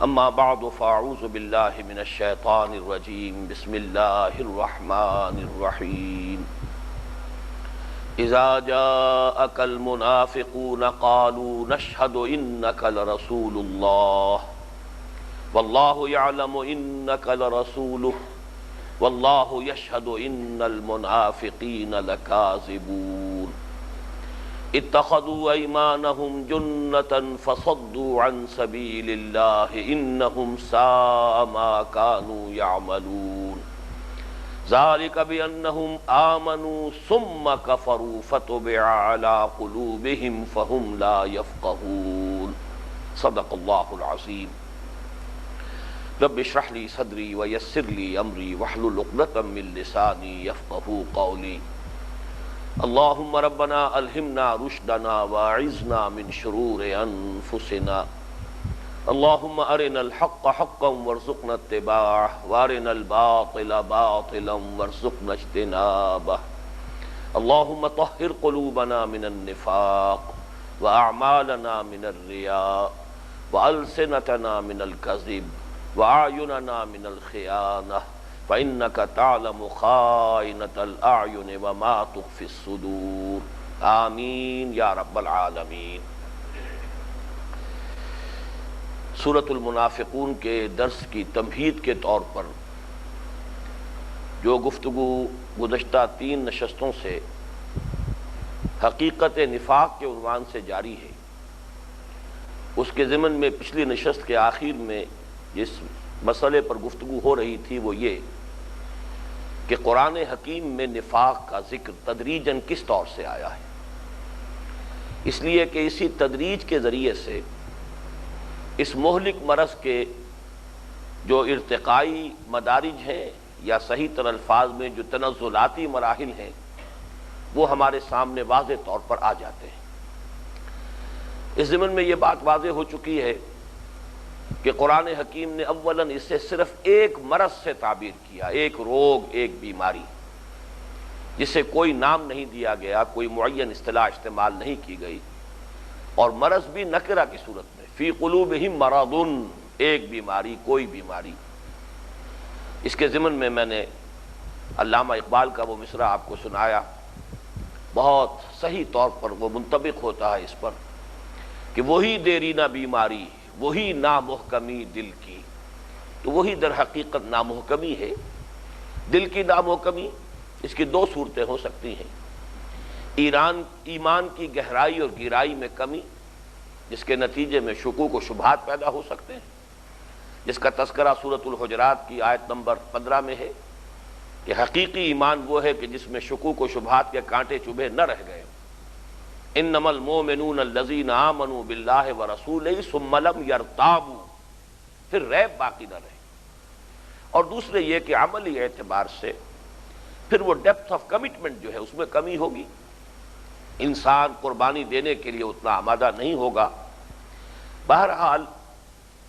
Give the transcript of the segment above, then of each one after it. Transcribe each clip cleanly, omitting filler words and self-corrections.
اما بعد فاعوذ باللہ من الشیطان الرجیم بسم اللہ الرحمن الرحیم اذا جاءك المنافقون قالوا نشهد انك لرسول الله والله يعلم انك لرسوله والله يشهد ان المنافقين لكاذبون اتخذوا ايمانهم جنة فصدوا عن سبيل الله انهم ساء ما كانوا يعملون ذلك بأنهم آمنوا ثم كفروا فتبع على قلوبهم فهم لا يفقهون صدق الله العظيم رب اشرح لي صدري ويسر لي أمري واحلل عقدة من لساني يفقهوا قولي اللهم ربنا ألهمنا رشدنا واعذنا من شرور أنفسنا اللهم أرنا الحق حقا وارزقنا اتباعه وأرنا الباطل باطلا وارزقنا اجتنابه اللهم طهر قلوبنا من النفاق وأعمالنا من الرياء وألسنتنا من الكذب وأعيننا من الخيانة فإنك تعلم خائنة الأعين وما تخفي الصدور آمین یا رب العالمین۔ سورۃ المنافقون کے درس کی تمہید کے طور پر جو گفتگو گزشتہ 3 نشستوں سے حقیقت نفاق کے عنوان سے جاری ہے، اس کے ضمن میں پچھلی نشست کے آخر میں جس مسئلے پر گفتگو ہو رہی تھی وہ یہ کہ قرآن حکیم میں نفاق کا ذکر تدریجاً کس طور سے آیا ہے، اس لیے کہ اسی تدریج کے ذریعے سے اس مہلک مرض کے جو ارتقائی مدارج ہیں یا صحیح تر الفاظ میں جو تنزلاتی مراحل ہیں وہ ہمارے سامنے واضح طور پر آ جاتے ہیں۔ اس ضمن میں یہ بات واضح ہو چکی ہے کہ قرآن حکیم نے اولاً اس سے صرف ایک مرض سے تعبیر کیا، ایک روگ، ایک بیماری، جسے کوئی نام نہیں دیا گیا، کوئی معین اصطلاح استعمال نہیں کی گئی، اور مرض بھی نکرہ کی صورت میں، فی قلوبہم مرض، ایک بیماری، کوئی بیماری۔ اس کے ضمن میں نے علامہ اقبال کا وہ مصرع آپ کو سنایا، بہت صحیح طور پر وہ منطبق ہوتا ہے اس پر کہ وہی دیرینہ بیماری، وہی نامحکمی دل کی، تو وہی در حقیقت نامحکمی ہے۔ دل کی نامحکمی، اس کی 2 صورتیں ہو سکتی ہیں، ایمان کی گہرائی اور گہرائی میں کمی، جس کے نتیجے میں شکوک و شبہات پیدا ہو سکتے ہیں، جس کا تذکرہ سورۃ الحجرات کی آیت نمبر 15 میں ہے کہ حقیقی ایمان وہ ہے کہ جس میں شکوک و شبہات کے کانٹے چبھے نہ رہ گئے۔ انما المؤمنون الذین آمنوا باللہ ورسولہ ثم لم یرتابوا، پھر ریب باقی نہ رہے۔ اور دوسرے یہ کہ عملی اعتبار سے پھر وہ ڈیپتھ آف کمٹمنٹ جو ہے اس میں کمی ہوگی، انسان قربانی دینے کے لیے اتنا آمادہ نہیں ہوگا۔ بہرحال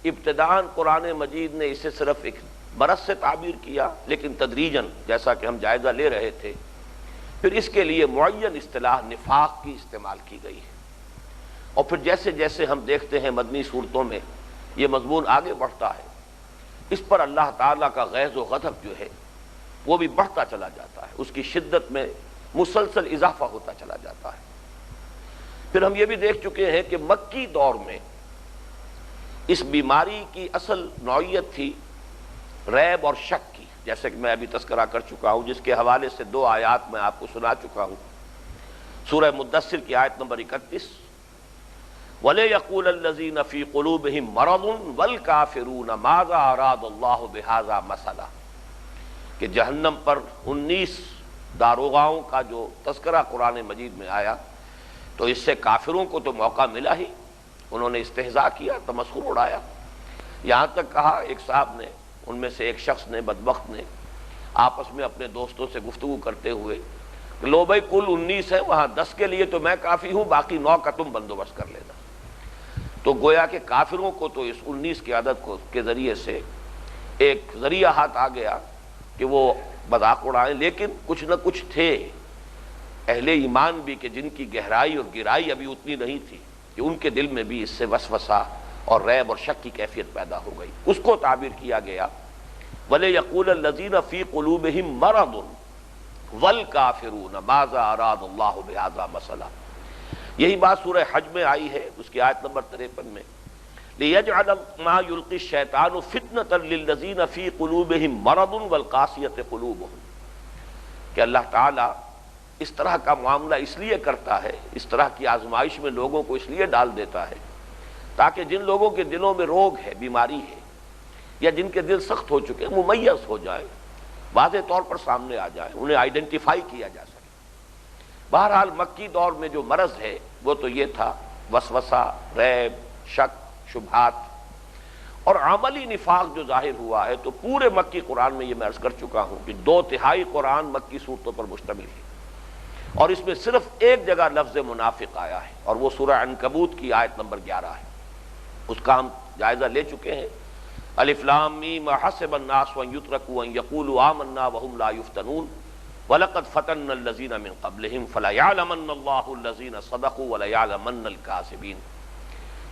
ابتداءً قرآن مجید نے اسے صرف ایک مرض سے تعبیر کیا، لیکن تدریجاً جیسا کہ ہم جائزہ لے رہے تھے پھر اس کے لیے معین اصطلاح نفاق کی استعمال کی گئی ہے، اور پھر جیسے جیسے ہم دیکھتے ہیں مدنی صورتوں میں یہ مضمون آگے بڑھتا ہے، اس پر اللہ تعالیٰ کا غیظ و غضب جو ہے وہ بھی بڑھتا چلا جاتا ہے، اس کی شدت میں مسلسل اضافہ ہوتا چلا جاتا ہے۔ پھر ہم یہ بھی دیکھ چکے ہیں کہ مکی دور میں اس بیماری کی اصل نوعیت تھی ریب اور شک کی، جیسے کہ میں ابھی تذکرہ کر چکا ہوں، جس کے حوالے سے 2 آیات میں آپ کو سنا چکا ہوں۔ سورہ مدثر کی آیت نمبر 31، وَلَيَقُولَ الَّذِينَ فِي قُلُوبِهِم مَّرَضٌ وَالْكَافِرُونَ مَاذَا أَرَادَ اللَّهُ بِهَذَا مَثَلًا، کہ جہنم پر 19 داروغاؤں کا جو تذکرہ قرآن مجید میں آیا تو اس سے کافروں کو تو موقع ملا ہی، انہوں نے استہزاء کیا، تمسخر اڑایا، یہاں تک کہا ایک صاحب نے، ان میں سے ایک شخص نے، بدبخت نے، آپس میں اپنے دوستوں سے گفتگو کرتے ہوئے کہ لو بھائی کل 19 ہیں، وہاں 10 کے لیے تو میں کافی ہوں، باقی 9 کا تم بندوبست کر لینا۔ تو گویا کہ کافروں کو تو اس 19 کی عدد کے ذریعے سے ایک ذریعہ ہاتھ آ گیا کہ وہ مذاق اڑائیں، لیکن کچھ نہ کچھ تھے اہل ایمان بھی کہ جن کی گہرائی اور گہرائی ابھی اتنی نہیں تھی کہ ان کے دل میں بھی اس سے وسوسہ اور ریب اور شک کی کیفیت پیدا ہو گئی. اس کو تعبیر کیا گیا وَلَيَقُولَ الَّذِينَ فِي قُلُوبِهِم مَّرَضٌ وَالْكَافِرُونَ مَاذَا أَرَادَ اللَّهُ بِهَذَا مَثَلًا. یہی بات سورہ حج میں آئی ہے، اس کی آیت نمبر 53 میں لِيَجْعَلَ مَا يُلْقِي الشَّيْطَانُ فِتْنَةً لِّلَّذِينَ فِي قُلُوبِهِم مَّرَضٌ وَالْقَاسِيَةِ قُلُوبُهُم، کہ اللہ تعالیٰ اس طرح کا معاملہ اس لیے کرتا ہے، اس طرح کی آزمائش میں لوگوں کو اس لیے ڈال دیتا ہے تاکہ جن لوگوں کے دلوں میں روگ ہے، بیماری ہے، یا جن کے دل سخت ہو چکے ممیز ہو جائیں، واضح طور پر سامنے آ جائیں، انہیں آئیڈینٹیفائی کیا جا سکے. بہرحال مکی دور میں جو مرض ہے وہ تو یہ تھا، وسوسہ، ریب، شک، شبہات، اور عملی نفاق جو ظاہر ہوا ہے. تو پورے مکی قرآن میں یہ میں عرض کر چکا ہوں کہ 2/3 قرآن مکی صورتوں پر مشتمل ہے، اور اس میں صرف ایک جگہ لفظ منافق آیا ہے، اور وہ سورہ عنکبوت کی آیت نمبر 11 ہے. اس کا ہم جائزہ لے چکے ہیں. الف لام میم حسب الناس ان یترکوا ان یقولوا آمنا وهم لا یفتنون ولقد فتنا الذین من قبلهم فلیعلمن اللہ الذین صدقوا ولیعلمن الکاذبین.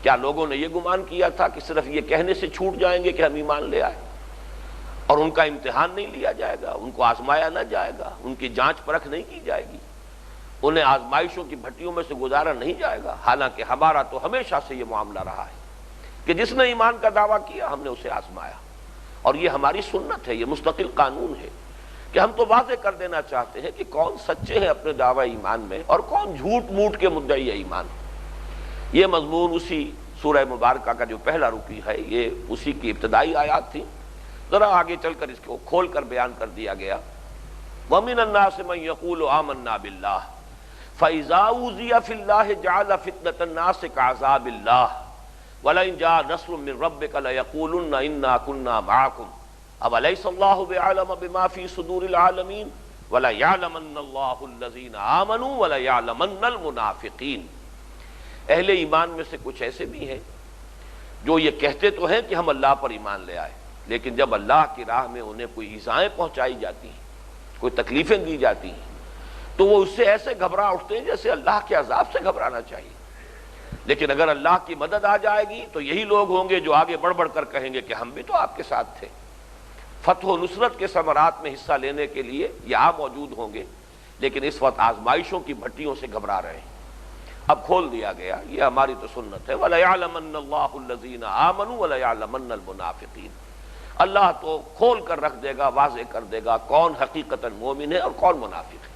کیا لوگوں نے یہ گمان کیا تھا کہ صرف یہ کہنے سے چھوٹ جائیں گے کہ ہم ایمان لے آئے، اور ان کا امتحان نہیں لیا جائے گا، ان کو آزمایا نہ جائے گا، ان کی جانچ پرکھ نہیں کی جائے گی، انہیں آزمائشوں کی بھٹیوں میں سے گزارا نہیں جائے گا؟ حالانکہ ہمارا تو ہمیشہ سے یہ معاملہ رہا ہے کہ جس نے ایمان کا دعویٰ کیا ہم نے اسے آزمایا، اور یہ ہماری سنت ہے، یہ مستقل قانون ہے کہ ہم تو واضح کر دینا چاہتے ہیں کہ کون سچے ہیں اپنے دعوی ایمان میں اور کون جھوٹ موٹ کے مدعی ایمان. یہ مضمون اسی سورہ مبارکہ کا جو پہلا رکوع ہے یہ اسی کی ابتدائی آیات تھی. ذرا آگے چل کر اس کو کھول کر بیان کر دیا گیا. وَمِنَ النَّاسِ مَن يَقُولُ آمَنَّا بِاللَّهِ فَإِذَا أُوذِيَ فِي اللَّهِ جَعَلَ فِتْنَةَ النَّاسِ كَعَذَابِ اللَّهِ وَلَئِن جَاءَ نَصْرٌ مِّن رَّبِّكَ لَيَقُولُنَّ إِنَّا كُنَّا مَعَكُمْ أَوَلَيْسَ اللَّهُ بِأَعْلَمَ بِمَا فِي صُدُورِ الْعَالَمِينَ وَلَيَعْلَمَنَّ اللَّهُ الَّذِينَ آمَنُوا وَلَيَعْلَمَنَّ الْمُنَافِقِينَ. اہل ایمان میں سے کچھ ایسے بھی ہیں جو یہ کہتے تو ہیں کہ ہم اللہ پر ایمان لے آئے، لیکن جب اللہ کی راہ میں انہیں کوئی ایذائیں پہنچائی جاتی ہیں، کوئی تکلیفیں دی جاتی ہیں، تو وہ اس سے ایسے گھبرا اٹھتے ہیں جیسے اللہ کے عذاب سے گھبرانا چاہیے. لیکن اگر اللہ کی مدد آ جائے گی تو یہی لوگ ہوں گے جو آگے بڑھ بڑھ کر کہیں گے کہ ہم بھی تو آپ کے ساتھ تھے. فتح و نصرت کے ثمرات میں حصہ لینے کے لیے یہاں موجود ہوں گے، لیکن اس وقت آزمائشوں کی بھٹیوں سے گھبرا رہے ہیں. اب کھول دیا گیا، یہ ہماری تو سنت ہے. وَلَيَعْلَمَنَّ اللَّهُ الَّذِينَ آمَنُوا وَلَيَعْلَمَنَّ الْمُنَافِقِينَ. اللہ تو کھول کر رکھ دے گا، واضح کر دے گا کون حقیقتاً مومن ہے اور کون منافق ہے.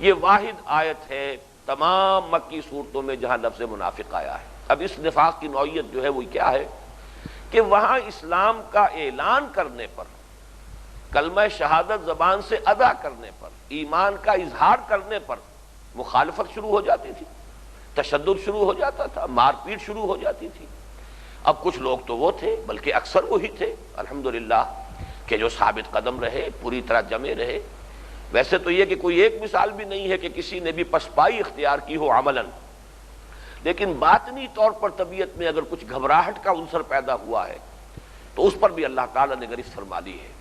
یہ واحد آیت ہے تمام مکی صورتوں میں جہاں لفظ منافق آیا ہے. اب اس نفاق کی نوعیت جو ہے وہ کیا ہے کہ وہاں اسلام کا اعلان کرنے پر، کلمہ شہادت زبان سے ادا کرنے پر، ایمان کا اظہار کرنے پر مخالفت شروع ہو جاتی تھی، تشدد شروع ہو جاتا تھا، مار پیٹ شروع ہو جاتی تھی. اب کچھ لوگ تو وہ تھے، بلکہ اکثر وہی تھے الحمدللہ کہ جو ثابت قدم رہے، پوری طرح جمے رہے. ویسے تو یہ کہ کوئی ایک مثال بھی نہیں ہے کہ کسی نے بھی پسپائی اختیار کی ہو عملاً، لیکن باطنی طور پر طبیعت میں اگر کچھ گھبراہٹ کا عنصر پیدا ہوا ہے تو اس پر بھی اللہ تعالیٰ نے گرفت فرما لی ہے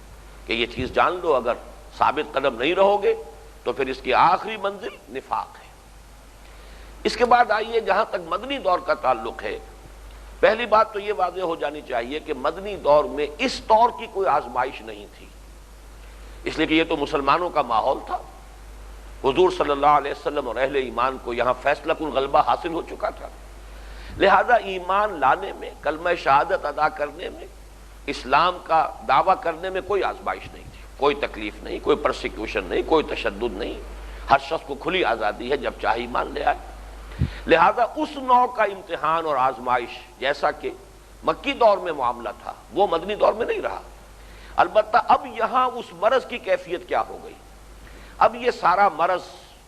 کہ یہ چیز جان لو، اگر ثابت قدم نہیں رہو گے تو پھر اس کی آخری منزل نفاق ہے. اس کے بعد آئیے جہاں تک مدنی دور کا تعلق ہے، پہلی بات تو یہ واضح ہو جانی چاہیے کہ مدنی دور میں اس طور کی کوئی آزمائش نہیں تھی، اس لیے کہ یہ تو مسلمانوں کا ماحول تھا. حضور صلی اللہ علیہ وسلم اور اہل ایمان کو یہاں فیصلہ کن غلبہ حاصل ہو چکا تھا. لہذا ایمان لانے میں، کلمہ شہادت ادا کرنے میں، اسلام کا دعویٰ کرنے میں کوئی آزمائش نہیں تھی، کوئی تکلیف نہیں، کوئی پرسیکیوشن نہیں، کوئی تشدد نہیں. ہر شخص کو کھلی آزادی ہے جب چاہے ایمان لے آئے. لہذا اس نوع کا امتحان اور آزمائش جیسا کہ مکی دور میں معاملہ تھا وہ مدنی دور میں نہیں رہا. البتہ اب یہاں اس مرض کی کیفیت کیا ہو گئی. اب یہ سارا مرض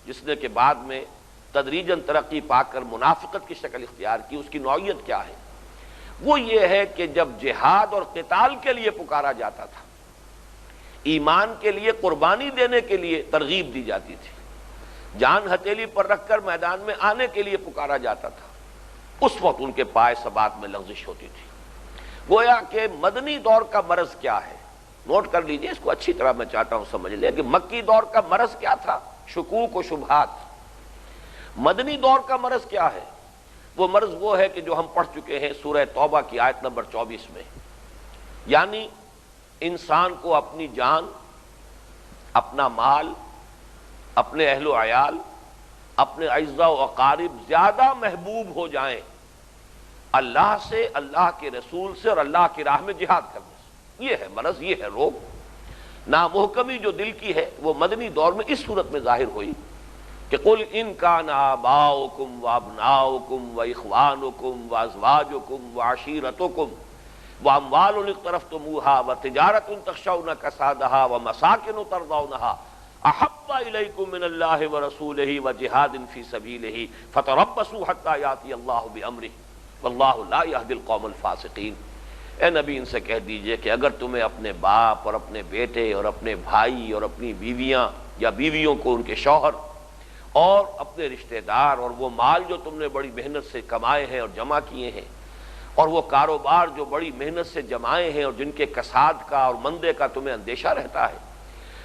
جس نے کہ بعد میں تدریجاً ترقی پا کر منافقت کی شکل اختیار کی، اس کی نوعیت کیا ہے؟ وہ یہ ہے کہ جب جہاد اور قتال کے لیے پکارا جاتا تھا، ایمان کے لیے قربانی دینے کے لیے ترغیب دی جاتی تھی، جان ہتھیلی پر رکھ کر میدان میں آنے کے لیے پکارا جاتا تھا، اس وقت ان کے پائے ثبات میں لغزش ہوتی تھی. گویا کہ مدنی دور کا مرض کیا ہے، نوٹ کر لیجئے اس کو اچھی طرح، میں چاہتا ہوں سمجھ لیں کہ مکی دور کا مرض کیا تھا، شکوک و شبہات. مدنی دور کا مرض کیا ہے؟ وہ مرض وہ ہے کہ جو ہم پڑھ چکے ہیں سورہ توبہ کی آیت نمبر 24 میں، یعنی انسان کو اپنی جان، اپنا مال، اپنے اہل و عیال، اپنے اعزاء و اقارب زیادہ محبوب ہو جائیں اللہ سے، اللہ کے رسول سے اور اللہ کی راہ میں جہاد کرنے سے۔ یہ ہے مرض، یہ ہے روگ۔ نامحکمی جو دل کی ہے وہ مدنی دور میں اس صورت میں ظاہر ہوئی کہ قل ان کان آباؤکم وابناؤکم واخوانکم وازواجکم وعشیرتکم واموال اقترفتموها وتجارۃ تخشون کسادها ومساکن ترضونها احب الیکم من اللہ ورسولہ وجہاد فی سبیلہ فتربصوا حتی یاتی اللہ بامرہ واللہ لا یہدی القوم الفاسقین۔ اے نبی ان سے کہہ دیجئے کہ اگر تمہیں اپنے باپ اور اپنے بیٹے اور اپنے بھائی اور اپنی بیویاں یا بیویوں کو ان کے شوہر اور اپنے رشتہ دار اور وہ مال جو تم نے بڑی محنت سے کمائے ہیں اور جمع کیے ہیں اور وہ کاروبار جو بڑی محنت سے جمائے ہیں اور جن کے کساد کا اور مندے کا تمہیں اندیشہ رہتا ہے،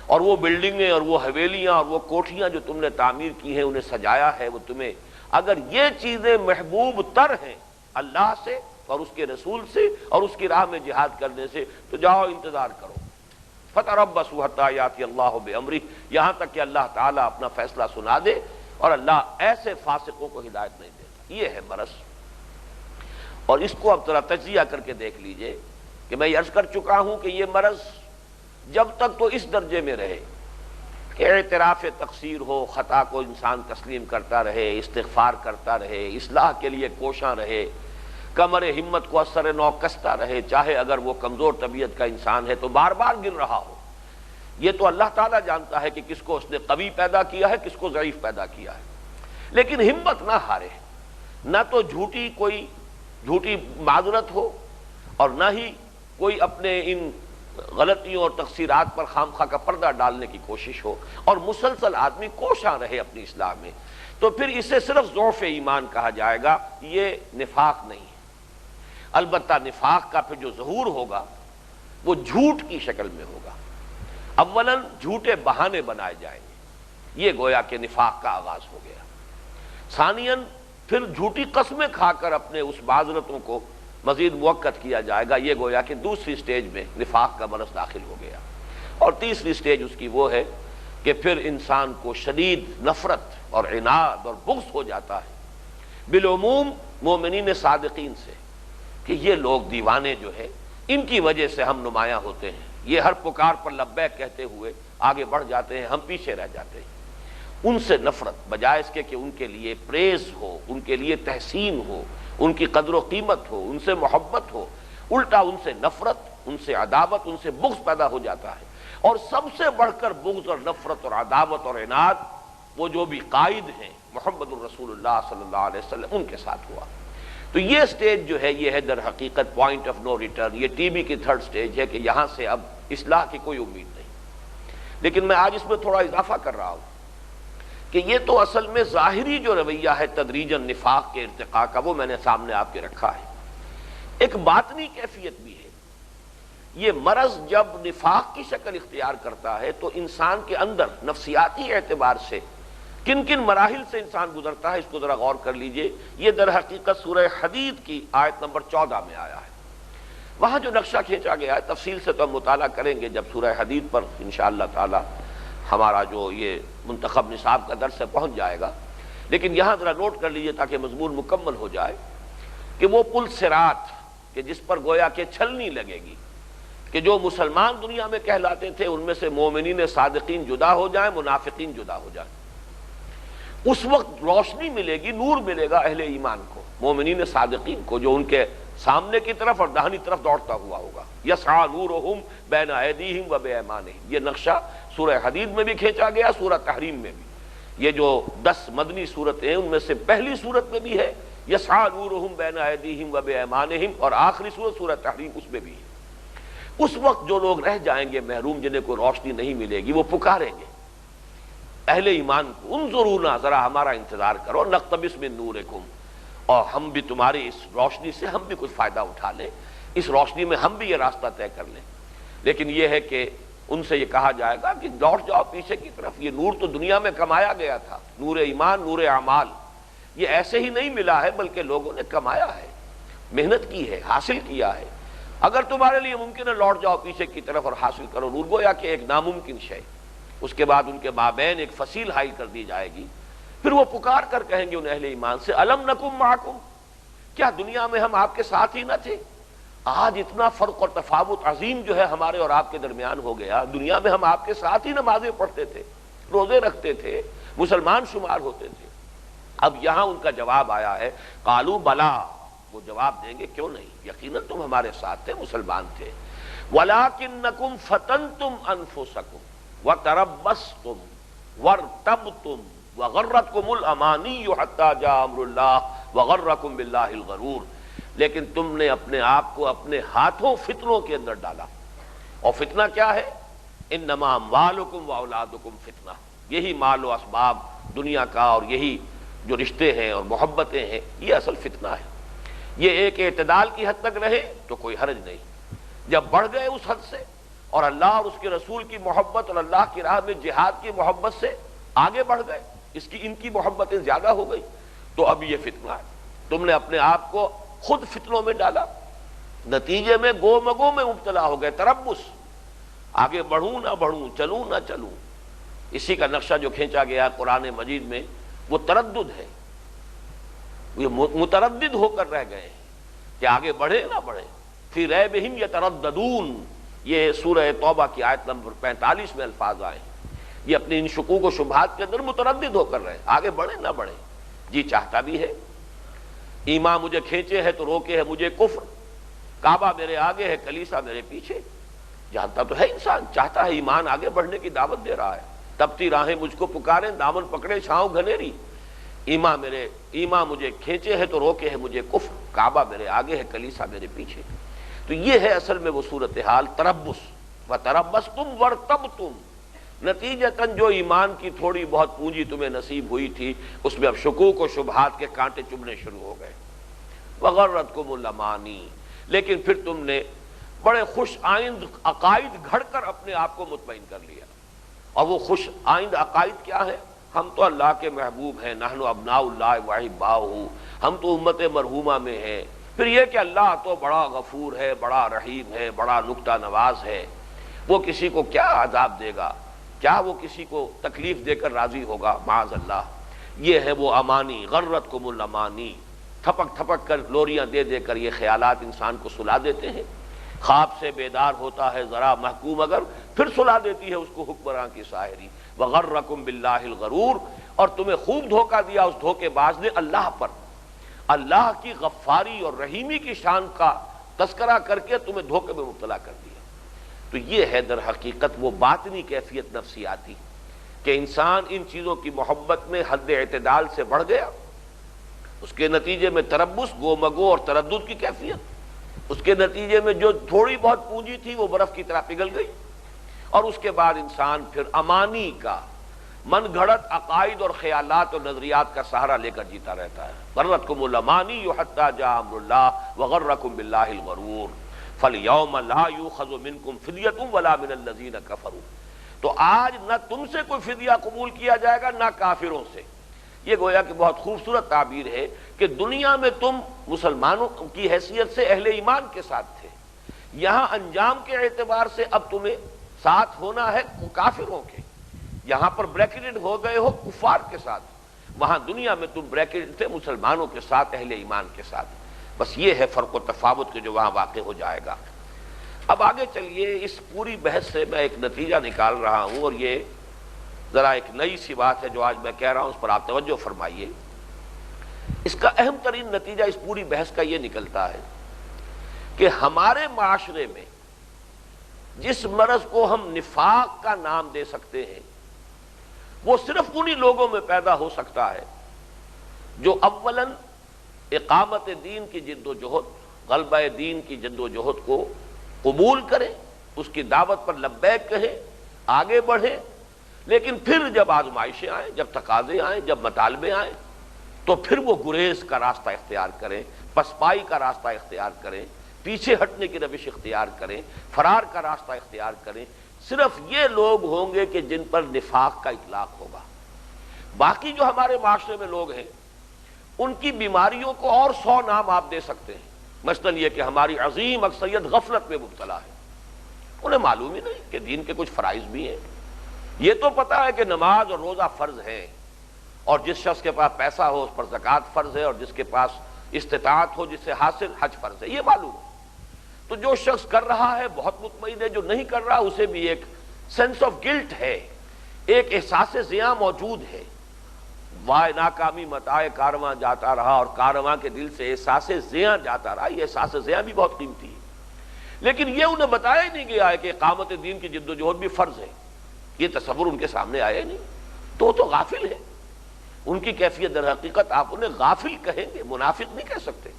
اور وہ بلڈنگیں اور وہ حویلیاں اور وہ کوٹھیاں جو تم نے تعمیر کی ہیں انہیں سجایا ہے، وہ تمہیں اگر یہ چیزیں محبوب تر ہیں اللہ سے اور اس کے رسول سے اور اس کی راہ میں جہاد کرنے سے، تو جاؤ انتظار کرو۔ فتربصوا حتی یاتی اللہ بامرہ، یہاں تک کہ اللہ تعالیٰ اپنا فیصلہ سنا دے، اور اللہ ایسے فاسقوں کو ہدایت نہیں دیتا۔ یہ ہے مرض، اور اس کو اب ذرا تجزیہ کر کے دیکھ لیجئے کہ میں عرض کر چکا ہوں کہ یہ مرض جب تک تو اس درجے میں رہے کہ اعتراف تقصیر ہو، خطا کو انسان تسلیم کرتا رہے، استغفار کرتا رہے، اصلاح کے لیے کوشاں رہے، کمر ہمت کو اثر نو کستا رہے، چاہے اگر وہ کمزور طبیعت کا انسان ہے تو بار بار گر رہا ہو۔ یہ تو اللہ تعالیٰ جانتا ہے کہ کس کو اس نے قوی پیدا کیا ہے، کس کو ضعیف پیدا کیا ہے، لیکن ہمت نہ ہارے، نہ تو جھوٹی معذرت ہو اور نہ ہی کوئی اپنے ان غلطیوں اور تقصیرات پر خامخواہ کا پردہ ڈالنے کی کوشش ہو، اور مسلسل آدمی کوشاں رہے اپنی اصلاح میں، تو پھر اسے صرف ضعف ایمان کہا جائے گا، یہ نفاق نہیں ہے۔ البتہ نفاق کا پھر جو ظہور ہوگا وہ جھوٹ کی شکل میں ہوگا۔ اولاً جھوٹے بہانے بنائے جائیں گے، یہ گویا کہ نفاق کا آغاز ہو گیا۔ ثانیاً پھر جھوٹی قسمیں کھا کر اپنے اس معذرتوں کو مزید موقت کیا جائے گا، یہ گویا کہ دوسری سٹیج میں نفاق کا مرض داخل ہو گیا۔ اور تیسری سٹیج اس کی وہ ہے کہ پھر انسان کو شدید نفرت اور عناد اور بغض ہو جاتا ہے بالعموم مومنین صادقین سے، کہ یہ لوگ دیوانے جو ہیں ان کی وجہ سے ہم نمایاں ہوتے ہیں، یہ ہر پکار پر لبیک کہتے ہوئے آگے بڑھ جاتے ہیں، ہم پیچھے رہ جاتے ہیں۔ ان سے نفرت بجائے اس کے کہ ان کے لیے پریز ہو، ان کے لیے تحسین ہو، ان کی قدر و قیمت ہو، ان سے محبت ہو، الٹا ان سے نفرت، ان سے عداوت، ان سے بغض پیدا ہو جاتا ہے۔ اور سب سے بڑھ کر بغض اور نفرت اور عداوت اور عناد وہ جو بھی قائد ہیں محمد الرسول اللہ صلی اللہ علیہ وسلم، ان کے ساتھ ہوا۔ تو یہ سٹیج جو ہے یہ ہے در حقیقت پوائنٹ آف نو ریٹرن، یہ ٹی بی کی تھرڈ سٹیج ہے کہ یہاں سے اب اصلاح کی کوئی امید نہیں۔ لیکن میں آج اس میں تھوڑا اضافہ کر رہا ہوں کہ یہ تو اصل میں ظاہری جو رویہ ہے تدریجاً نفاق کے ارتقاء کا، وہ میں نے سامنے آپ کے رکھا ہے۔ ایک باطنی کیفیت بھی ہے۔ یہ مرض جب نفاق کی شکل اختیار کرتا ہے تو انسان کے اندر نفسیاتی اعتبار سے کن کن مراحل سے انسان گزرتا ہے، اس کو ذرا غور کر لیجئے۔ یہ در حقیقت سورہ حدید کی آیت نمبر 14 میں آیا ہے۔ وہاں جو نقشہ کھینچا گیا ہے تفصیل سے تو ہم مطالعہ کریں گے جب سورہ حدید پر انشاءاللہ تعالی ہمارا جو یہ منتخب نصاب کا درس پہنچ جائے گا، لیکن یہاں ذرا نوٹ کر لیجئے تاکہ مضمون مکمل ہو جائے کہ وہ پل صراط کہ جس پر گویا کہ چھلنی لگے گی، کہ جو مسلمان دنیا میں کہلاتے تھے ان میں سے مومنین صادقین جدا ہو جائیں، منافقین جدا ہو جائیں، اس وقت روشنی ملے گی، نور ملے گا اہل ایمان کو، مومنین صادقین کو، جو ان کے سامنے کی طرف اور داہنی طرف دوڑتا ہوا ہوگا۔ یسعی نورہم بین ایدیہم و بایمانہم، یہ نقشہ سورہ حدید میں بھی کھینچا گیا، سورہ تحریم میں بھی۔ یہ جو 10 مدنی صورتیں ہیں ان میں سے پہلی صورت میں بھی ہے یسعی نورہم بین ایدیہم و بایمانہم، اور آخری صورت سورہ تحریم اس میں بھی ہے۔ اس وقت جو لوگ رہ جائیں گے محروم، جنہیں کوئی روشنی نہیں ملے گی، وہ پکاریں گے اہل ایمان کو، انظرونا، ذرا ہمارا انتظار کرو، نقتبس من نورکم، اور ہم بھی تمہاری اس روشنی سے ہم بھی کچھ فائدہ اٹھا لیں، اس روشنی میں ہم بھی یہ راستہ طے کر لیں۔ لیکن یہ ہے کہ ان سے یہ کہا جائے گا کہ لوٹ جاؤ پیچھے کی طرف، یہ نور تو دنیا میں کمایا گیا تھا، نور ایمان، نور اعمال، یہ ایسے ہی نہیں ملا ہے بلکہ لوگوں نے کمایا ہے، محنت کی ہے، حاصل کیا ہے۔ اگر تمہارے لیے ممکن ہے لوٹ جاؤ پیچھے کی طرف اور حاصل کرو نور، گویا کہ ایک ناممکن شے۔ اس کے بعد ان کے مابین ایک فصیل حائل کر دی جائے گی، پھر وہ پکار کر کہیں گے ان اہل ایمان سے الم نکم معکم، کیا دنیا میں ہم آپ کے ساتھ ہی نہ تھے؟ آج اتنا فرق اور تفاوت عظیم جو ہے ہمارے اور آپ کے درمیان ہو گیا، دنیا میں ہم آپ کے ساتھ ہی نمازیں پڑھتے تھے، روزے رکھتے تھے، مسلمان شمار ہوتے تھے۔ اب یہاں ان کا جواب آیا ہے قالوا بلا، وہ جواب دیں گے کیوں نہیں، یقیناً تم ہمارے ساتھ تھے، مسلمان تھے، ولکنکم فتنتم انفسکم وتربصتم وارتبتم وغرتکم الامانی حتی جاء امر اللہ وغرکم باللہ الغرور، لیکن تم نے اپنے آپ کو اپنے ہاتھوں فتنوں کے اندر ڈالا۔ اور فتنہ کیا ہے؟ انما اموالکم واولادکم فتنہ، یہی مال و اسباب دنیا کا اور یہی جو رشتے ہیں اور محبتیں ہیں، یہ اصل فتنہ ہے۔ یہ ایک اعتدال کی حد تک رہے تو کوئی حرج نہیں، جب بڑھ گئے اس حد سے اور اللہ اور اس کے رسول کی محبت اور اللہ کی راہ میں جہاد کی محبت سے آگے بڑھ گئے، ان کی محبتیں زیادہ ہو گئی، تو اب یہ فتنہ ہے۔ تم نے اپنے آپ کو خود فتنوں میں ڈالا، نتیجے میں گو مگو میں مبتلا ہو گئے، تربص، آگے بڑھوں نہ بڑھوں، چلوں نہ چلوں۔ اسی کا نقشہ جو کھینچا گیا قرآن مجید میں وہ تردد ہے، یہ متردد ہو کر رہ گئے ہیں کہ آگے بڑھے نہ بڑھے، فی ریبہم یترددون، یہ سورہ توبہ کی آیت نمبر 45 میں الفاظ آئے ہیں۔ یہ اپنے ان شکوک و شبہات کے اندر متردد ہو کر رہے، آگے بڑھے نہ بڑھے۔ جی چاہتا بھی ہے، ایمان مجھے کھینچے ہے تو روکے ہے مجھے کفر، کعبہ میرے آگے ہے کلیسا میرے پیچھے، جانتا تو ہے انسان، چاہتا ہے ایمان آگے بڑھنے کی دعوت دے رہا ہے، تپتی راہیں مجھ کو پکاریں، دامن پکڑے چھاؤں گھنیری، ایمان مجھے کھینچے ہے تو روکے ہے مجھے کفر، کعبہ میرے آگے ہے کلیسا میرے پیچھے۔ تو یہ ہے اصل میں وہ صورتحال، تربص وتربصتم وارتبتم، نتیجتاً جو ایمان کی تھوڑی بہت پونجی تمہیں نصیب ہوئی تھی اس میں اب شکوک و شبہات کے کانٹے چبھنے شروع ہو گئے، وغرتکم الامانی، لیکن پھر تم نے بڑے خوش آئند عقائد گھڑ کر اپنے آپ کو مطمئن کر لیا۔ اور وہ خوش آئند عقائد کیا ہے؟ ہم تو اللہ کے محبوب ہیں، نحن ابناء اللہ واحباؤہ، ہم تو امت مرحومہ میں ہیں۔ پھر یہ کہ اللہ تو بڑا غفور ہے، بڑا رحیم ہے، بڑا نکتہ نواز ہے، وہ کسی کو کیا عذاب دے گا، کیا وہ کسی کو تکلیف دے کر راضی ہوگا، معاذ اللہ۔ یہ ہے وہ امانی، غرتکم الامانی، تھپک تھپک کر لوریاں دے دے کر یہ خیالات انسان کو سلا دیتے ہیں۔ خواب سے بیدار ہوتا ہے ذرا محکوم اگر، پھر سلا دیتی ہے اس کو حکمراں کی ساحری۔ وغرکم باللہ الغرور، اور تمہیں خوب دھوکہ دیا اس دھوکے باز نے اللہ پر، اللہ کی غفاری اور رحیمی کی شان کا تذکرہ کر کے تمہیں دھوکے میں مبتلا کر دیا۔ تو یہ ہے در حقیقت وہ باطنی کیفیت نفسیاتی کہ انسان ان چیزوں کی محبت میں حد اعتدال سے بڑھ گیا، اس کے نتیجے میں تربص، گو مگو اور تردد کی کیفیت، اس کے نتیجے میں جو تھوڑی بہت پونجی تھی وہ برف کی طرح پگھل گئی، اور اس کے بعد انسان پھر امانی کا، من گھڑت عقائد اور خیالات اور نظریات کا سہارا لے کر جیتا رہتا ہے۔ غرتکم الامانی حتی جاء امر اللہ وغرکم باللہ الغرور فالیوم لا یؤخذ منکم فدیۃ ولا من الذین کفروا، تو آج نہ تم سے کوئی فدیہ قبول کیا جائے گا نہ کافروں سے۔ یہ گویا کہ بہت خوبصورت تعبیر ہے کہ دنیا میں تم مسلمانوں کی حیثیت سے اہل ایمان کے ساتھ تھے، یہاں انجام کے اعتبار سے اب تمہیں ساتھ ہونا ہے کافروں کے، یہاں پر بریکٹڈ ہو گئے ہو کفار کے ساتھ، وہاں دنیا میں تم بریکٹڈ تھے مسلمانوں کے ساتھ، اہل ایمان کے ساتھ۔ بس یہ ہے فرق و تفاوت کے جو وہاں واقع ہو جائے گا۔ اب آگے چلیے، اس پوری بحث سے میں ایک نتیجہ نکال رہا ہوں، اور یہ ذرا ایک نئی سی بات ہے جو آج میں کہہ رہا ہوں، اس پر آپ توجہ فرمائیے۔ اس کا اہم ترین نتیجہ اس پوری بحث کا یہ نکلتا ہے کہ ہمارے معاشرے میں جس مرض کو ہم نفاق کا نام دے سکتے ہیں وہ صرف انہی لوگوں میں پیدا ہو سکتا ہے جو اولاً اقامت دین کی جد و جہد، غلبہ دین کی جد و جہد کو قبول کریں، اس کی دعوت پر لبیک کہیں، آگے بڑھیں، لیکن پھر جب آزمائشیں آئیں، جب تقاضے آئیں، جب مطالبے آئیں، تو پھر وہ گریز کا راستہ اختیار کریں، پسپائی کا راستہ اختیار کریں، پیچھے ہٹنے کی روش اختیار کریں، فرار کا راستہ اختیار کریں۔ صرف یہ لوگ ہوں گے کہ جن پر نفاق کا اطلاق ہوگا۔ باقی جو ہمارے معاشرے میں لوگ ہیں ان کی بیماریوں کو اور 100 نام آپ دے سکتے ہیں، مثلاً یہ کہ ہماری عظیم اکثریت غفلت میں مبتلا ہے، انہیں معلوم ہی نہیں کہ دین کے کچھ فرائض بھی ہیں۔ یہ تو پتا ہے کہ نماز اور روزہ فرض ہے، اور جس شخص کے پاس پیسہ ہو اس پر زکوٰۃ فرض ہے، اور جس کے پاس استطاعت ہو جس سے حاصل حج فرض ہے، یہ معلوم ہے۔ تو جو شخص کر رہا ہے بہت مطمئن ہے، جو نہیں کر رہا اسے بھی ایک سینس آف گلٹ ہے، ایک احساس زیاں موجود ہے۔ وائے ناکامی متاع کارواں جاتا رہا، اور کارواں کے دل سے احساس زیاں جاتا رہا۔ یہ احساس زیاں بھی بہت قیمتی ہے، لیکن یہ انہیں بتایا ہی نہیں گیا ہے کہ اقامت دین کی جد و جہد بھی فرض ہے، یہ تصور ان کے سامنے آیا ہی نہیں، تو غافل ہے۔ ان کی کیفیت در حقیقت آپ انہیں غافل کہیں گے، منافق نہیں کہہ سکتے،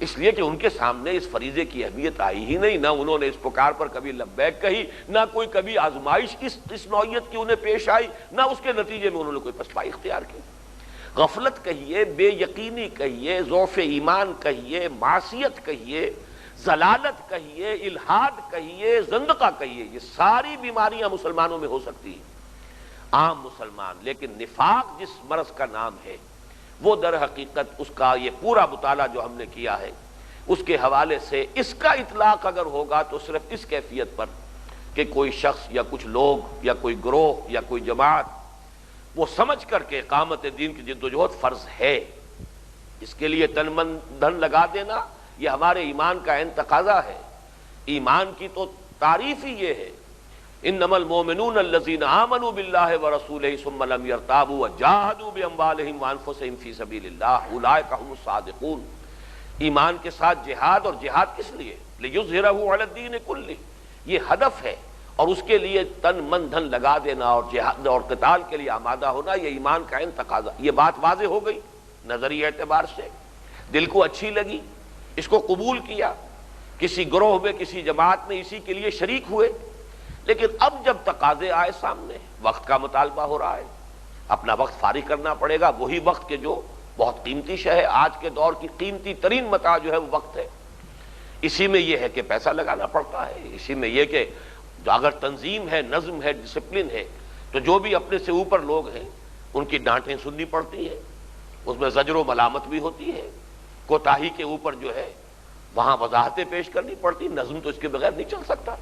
اس لیے کہ ان کے سامنے اس فریضے کی اہمیت آئی ہی نہیں، نہ انہوں نے اس پکار پر کبھی لبیک کہی، نہ کوئی کبھی آزمائش اس نوعیت کی انہیں پیش آئی، نہ اس کے نتیجے میں انہوں نے کوئی پسپائی اختیار کی۔ غفلت کہیے، بے یقینی کہیے، ضعف ایمان کہیے، معصیت کہیے، ضلالت کہیے، الحاد کہیے، زندقہ کہیے، یہ ساری بیماریاں مسلمانوں میں ہو سکتی ہیں، عام مسلمان۔ لیکن نفاق جس مرض کا نام ہے وہ در حقیقت اس کا یہ پورا مطالعہ جو ہم نے کیا ہے اس کے حوالے سے اس کا اطلاق اگر ہوگا تو صرف اس کیفیت پر کہ کوئی شخص یا کچھ لوگ یا کوئی گروہ یا کوئی جماعت وہ سمجھ کر کے اقامت دین کی جد و جہد فرض ہے، اس کے لیے تن من دھن لگا دینا یہ ہمارے ایمان کا عین تقاضا ہے۔ ایمان کی تو تعریف ہی یہ ہے، انما المؤمنون الذین آمنوا باللہ ورسولہ ثم لم یرتابوا وجاہدوا باموالہم وانفسہم فی سبیل اللہ اولئک هم الصادقون۔ ایمان کے ساتھ جہاد، اور جہاد کس لیے؟ لیظہرہ علی الدین کلہ، یہ ہدف ہے، اور اس کے لیے تن من دھن لگا دینا اور جہاد اور قتال کے لیے آمادہ ہونا یہ ایمان کا عین تقاضا۔ یہ بات واضح ہو گئی نظری اعتبار سے، دل کو اچھی لگی، اس کو قبول کیا، کسی گروہ میں کسی جماعت میں اسی کے لیے شریک ہوئے۔ لیکن اب جب تقاضے آئے سامنے، وقت کا مطالبہ ہو رہا ہے، اپنا وقت فارغ کرنا پڑے گا، وہی وقت کے جو بہت قیمتی شے ہے، آج کے دور کی قیمتی ترین متاع جو ہے وہ وقت ہے۔ اسی میں یہ ہے کہ پیسہ لگانا پڑتا ہے، اسی میں یہ کہ اگر تنظیم ہے، نظم ہے، ڈسپلن ہے، تو جو بھی اپنے سے اوپر لوگ ہیں ان کی ڈانٹیں سننی پڑتی ہیں، اس میں زجر و ملامت بھی ہوتی ہے، کوتاہی کے اوپر جو ہے وہاں وضاحتیں پیش کرنی پڑتی، نظم تو اس کے بغیر نہیں چل سکتا۔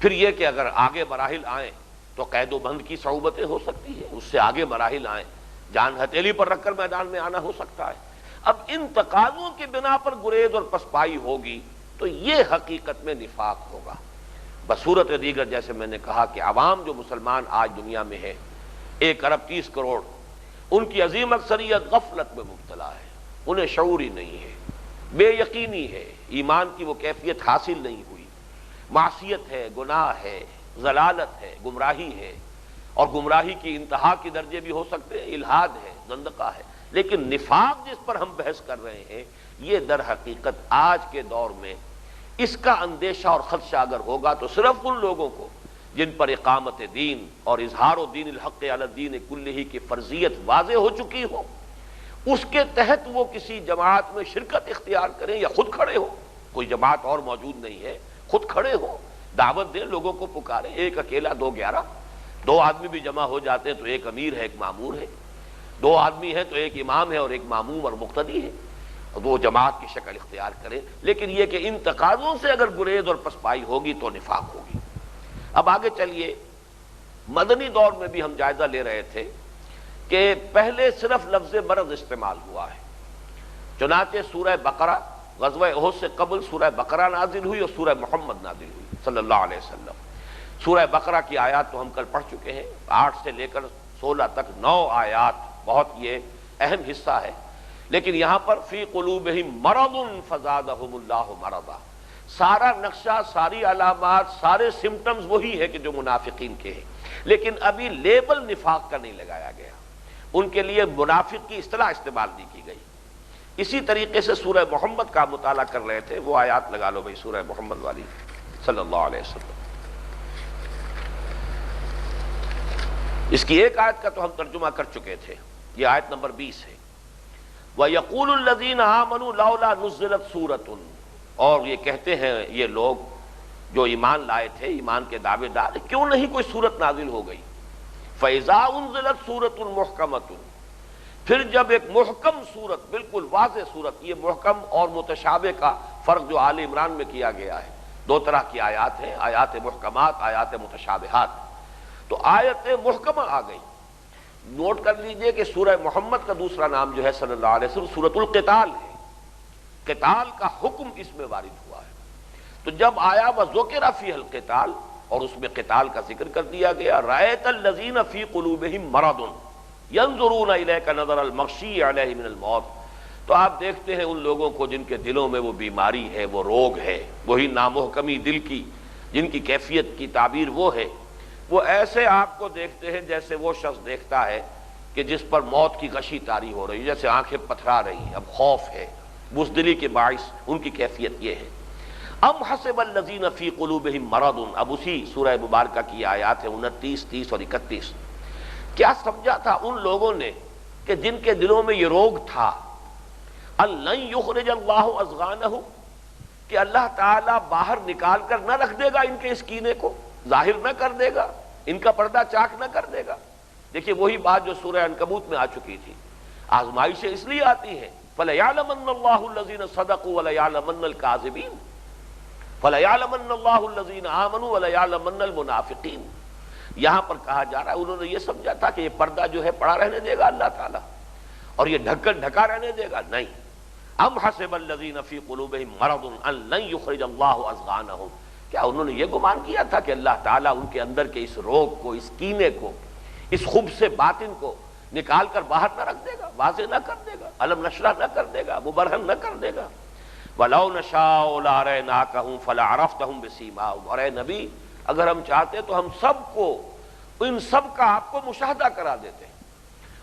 پھر یہ کہ اگر آگے مراحل آئیں تو قید و بند کی صعوبتیں ہو سکتی ہیں، اس سے آگے مراحل آئیں جان ہتھیلی پر رکھ کر میدان میں آنا ہو سکتا ہے۔ اب ان تقاضوں کے بنا پر گریز اور پسپائی ہوگی تو یہ حقیقت میں نفاق ہوگا۔ بصورت دیگر جیسے میں نے کہا کہ عوام جو مسلمان آج دنیا میں ہے 1 ارب 30 کروڑ، ان کی عظیم اکثریت غفلت میں مبتلا ہے، انہیں شعور ہی نہیں ہے، بے یقینی ہے، ایمان کی وہ کیفیت حاصل نہیں ہوئی، معصیت ہے، گناہ ہے، ضلالت ہے، گمراہی ہے، اور گمراہی کی انتہا کے درجے بھی ہو سکتے ہیں، الحاد ہے، زندقہ ہے۔ لیکن نفاق جس پر ہم بحث کر رہے ہیں یہ در حقیقت آج کے دور میں اس کا اندیشہ اور خدشہ اگر ہوگا تو صرف ان لوگوں کو جن پر اقامت دین اور اظہار و دین الحق علی الدین کلہ کی فرضیت واضح ہو چکی ہو، اس کے تحت وہ کسی جماعت میں شرکت اختیار کریں یا خود کھڑے ہو، کوئی جماعت اور موجود نہیں ہے، خود کھڑے ہو، دعوت دیں، لوگوں کو پکاریں، 1 اکیلا 2 11، 2 آدمی بھی جمع ہو جاتے ہیں تو 1 امیر ہے 1 مامور ہے، 2 آدمی ہیں تو 1 امام ہے اور 1 ماموم اور مقتدی ہے، وہ جماعت کی شکل اختیار کریں۔ لیکن یہ کہ ان تقاضوں سے اگر گریز اور پسپائی ہوگی تو نفاق ہوگی۔ اب آگے چلیے، مدنی دور میں بھی ہم جائزہ لے رہے تھے کہ پہلے صرف لفظ مرض استعمال ہوا ہے، چنانچہ سورہ بقرہ غزوہ احد سے قبل سورہ بقرہ نازل ہوئی اور سورہ محمد نازل ہوئی صلی اللہ علیہ وسلم۔ سورہ بقرہ کی آیات تو ہم کل پڑھ چکے ہیں، 8 سے لے کر 16 تک 9 آیات، بہت یہ اہم حصہ ہے۔ لیکن یہاں پر فی قلوبہم مرض فزادہم اللہ مرضا، سارا نقشہ، ساری علامات، سارے سمٹمز وہی ہے کہ جو منافقین کے ہیں، لیکن ابھی لیبل نفاق کا نہیں لگایا گیا، ان کے لیے منافق کی اصطلاح استعمال نہیں کی گئی۔ اسی طریقے سے سورہ محمد کا مطالعہ کر رہے تھے، وہ آیات لگا لو بھائی سورہ محمد والی صلی اللہ علیہ وسلم۔ اس کی ایک آیت کا تو ہم ترجمہ کر چکے تھے، یہ آیت نمبر 20 ہے، وَيَقُولُ الَّذِينَ آمَنُوا لَوْلَا نُزِّلَتْ سُورَةٌ، اور یہ کہتے ہیں یہ لوگ جو ایمان لائے تھے، ایمان کے دعوے دار، کیوں نہیں کوئی سورت نازل ہو گئی؟ فَإِذَا أُنزِلَتْ سُورَةٌ مُحْكَمَةٌ، پھر جب ایک محکم صورت، بالکل واضح صورت، یہ محکم اور متشابہ کا فرق جو آل عمران میں کیا گیا ہے، دو طرح کی آیات ہیں، آیات محکمات، آیات متشابہات. تو آیت محکمہ آ گئی. نوٹ کر لیجئے کہ سورہ محمد کا دوسرا نام جو ہے صلی اللہ علیہ وسلم سورۃ القتال ہے. قتال کا حکم اس میں وارد ہوا ہے. تو جب آیا وذکر فیہ القتال، اور اس میں قتال کا ذکر کر دیا گیا، رأیت الذین فی قلوبہم مرض ینظرون الیک نظر المغشی علیہ من الموت. تو آپ دیکھتے ہیں ان لوگوں کو جن کے دلوں میں وہ بیماری ہے، وہ روگ ہے، وہی نامحکمی دل کی، جن کی کیفیت کی تعبیر وہ ہے، وہ ایسے آپ کو دیکھتے ہیں جیسے وہ شخص دیکھتا ہے کہ جس پر موت کی غشی طاری ہو رہی ہے، جیسے آنکھیں پتھرا رہی ہیں. اب خوف ہے، بزدلی کے باعث ان کی کیفیت یہ ہے. ام حسب الذین فی قلوبہم مرض، اب اسی سورہ مبارکہ کی آیات ہیں 29، 30 اور 31. کیا سمجھا تھا ان لوگوں نے کہ جن کے دلوں میں یہ روگ تھا، لن یخرج اللہ اضغانہ، کہ اللہ تعالیٰ باہر نکال کر نہ رکھ دے گا ان کے اس کینے کو، ظاہر نہ کر دے گا، ان کا پردہ چاک نہ کر دے گا. دیکھیے وہی بات جو سورہ عنکبوت میں آ چکی تھی. آزمائشیں اس لیے آتی ہیں فَلَيَعْلَمَنَّ اللَّهُ الَّذِينَ صَدَقُوا وَلَيَعْلَمَنَّ الْكَاذِبِينَ فَلَيَعْلَمَنَّ اللَّهُ الَّذِينَ آمَنُوا وَلَيَعْلَمَنَّ الْمُنَافِقِينَ. یہاں پر کہا جا رہا ہے انہوں نے یہ سمجھا تھا کہ یہ پردہ جو ہے پڑا رہنے دے گا اللہ تعالیٰ، اور یہ ڈھکا رہنے دے گا. نہیں. ام حسب الذین فی قلوبہم مرض ان لن یخرج اللہ اضغانہم، کیا انہوں نے یہ گمان کیا تھا کہ اللہ تعالیٰ ان کے اندر کے اس روگ کو، اس کینے کو، اس خبث باطن کو نکال کر باہر نہ رکھ دے گا، واضح نہ کر دے گا، علم نشرہ نہ کر دے گا، مبرہن نہ کر دے گا. وَلَوْ نَشَاءُ لَأَرَيْنَاكَهُمْ فَلَعَرَفْتَهُمْ بِسِيمَاهُمْ. اور اے نبی اگر ہم چاہتے تو ہم سب کو، ان سب کا آپ کو مشاہدہ کرا دیتے ہیں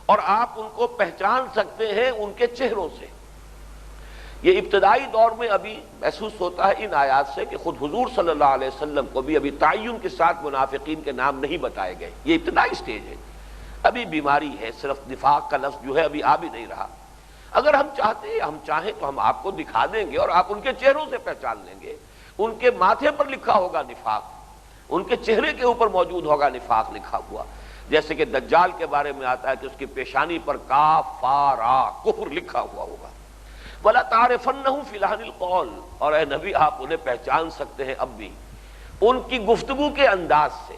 اور آپ ان کو پہچان سکتے ہیں ان کے چہروں سے. یہ ابتدائی دور میں ابھی محسوس ہوتا ہے ان آیات سے کہ خود حضور صلی اللہ علیہ وسلم کو بھی ابھی تعین کے ساتھ منافقین کے نام نہیں بتائے گئے. یہ ابتدائی سٹیج ہے، ابھی بیماری ہے، صرف نفاق کا لفظ جو ہے ابھی آ بھی نہیں رہا. اگر ہم چاہیں تو ہم آپ کو دکھا دیں گے اور آپ ان کے چہروں سے پہچان لیں گے. ان کے ماتھے پر لکھا ہوگا نفاق، ان کے چہرے کے اوپر موجود ہوگا نفاق لکھا ہوا. جیسے کہ دجال کے بارے میں آتا ہے کہ اس کی پیشانی پر کاف فا را کفر لکھا ہوا ہوگا. وَلَا تَعْرِفَنَّهُمْ فِي لَحْنِ الْقَوْلِ. اور اے نبی آپ انہیں پہچان سکتے ہیں اب بھی ان کی گفتگو کے انداز سے.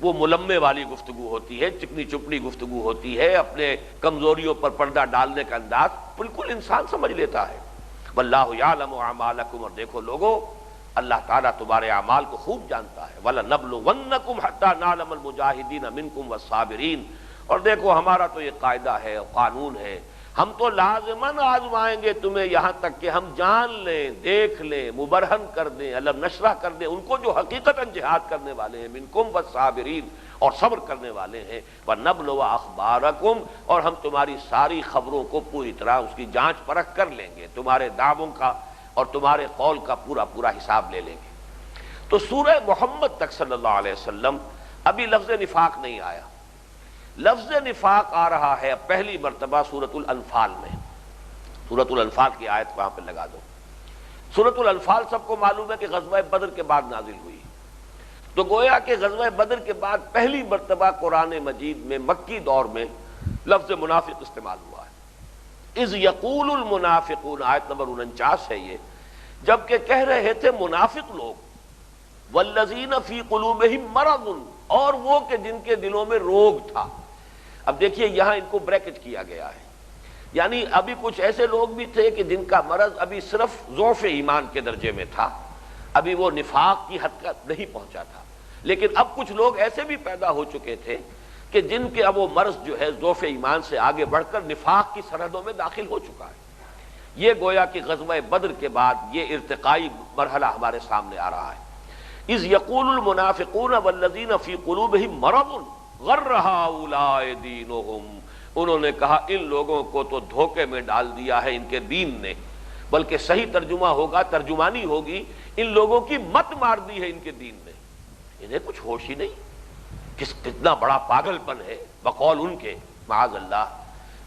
وہ ملمے والی گفتگو ہوتی ہے، چکنی چپڑی گفتگو ہوتی ہے، اپنے کمزوریوں پر پردہ ڈالنے کا انداز بالکل انسان سمجھ لیتا ہے. وَاللَّهُ يَعْلَمُ أَعْمَالَكُمْ. اور دیکھو لوگو اللہ تعالیٰ تمہارے اعمال کو خوب جانتا ہے. وَلَنَبْلُوَنَّكُمْ حَتَّى نَعْلَمَ الْمُجَاهِدِينَ مِنكُمْ وَالصَّابِرِينَ. اور دیکھو ہمارا تو یہ قاعدہ ہے، قانون ہے، ہم تو لازماً آزمائیں گے تمہیں یہاں تک کہ ہم جان لیں، دیکھ لیں، مبرہن کر دیں، علم نشرہ کر دیں ان کو جو حقیقتاً جہاد کرنے والے ہیں، منکم والصابرین، اور صبر کرنے والے ہیں. وَنَبْلُوَ أَخْبَارَكُمْ. اور ہم تمہاری ساری خبروں کو پوری طرح اس کی جانچ پرکھ کر لیں گے، تمہارے دعووں کا اور تمہارے قول کا پورا حساب لے لیں گے. تو سورہ محمد تک صلی اللہ علیہ وسلم ابھی لفظ نفاق نہیں آیا. لفظ نفاق آ رہا ہے پہلی مرتبہ سورۃ الانفال میں. سورۃ الانفال کی آیت وہاں پہ لگا دو. سورۃ الانفال سب کو معلوم ہے کہ غزوہ بدر کے بعد نازل ہوئی. تو گویا کہ غزوہ بدر کے بعد پہلی مرتبہ قرآن مجید میں مکی دور میں لفظ منافق استعمال ہوا ہے. اذ یقول المنافقون، آیت نمبر 49 ہے یہ، جبکہ کہہ رہے تھے منافق لوگ، والذین فی قلوبہم مرض، اور وہ کہ جن کے دلوں میں روگ تھا. اب دیکھیے یہاں ان کو بریکٹ کیا گیا ہے، یعنی ابھی کچھ ایسے لوگ بھی تھے کہ جن کا مرض ابھی صرف ضعف ایمان کے درجے میں تھا، ابھی وہ نفاق کی حد تک نہیں پہنچا تھا. لیکن اب کچھ لوگ ایسے بھی پیدا ہو چکے تھے کہ جن کے اب وہ مرض جو ہے ضعف ایمان سے آگے بڑھ کر نفاق کی سرحدوں میں داخل ہو چکا ہے. یہ گویا کہ غزوہ بدر کے بعد یہ ارتقائی مرحلہ ہمارے سامنے آ رہا ہے. اذ یقول المنافقون والذین فی قلوبہم مرض غر ہؤلاء دینہم. انہوں نے کہا ان لوگوں کو تو دھوکے میں ڈال دیا ہے ان کے دین نے، بلکہ صحیح ترجمہ ہوگا، ترجمانی ہوگی، ان لوگوں کی مت مار دی ہے ان کے دین نے. انہیں کچھ ہوش ہی نہیں، کتنا بڑا پاگل پن ہے بقول ان کے، معاذ اللہ،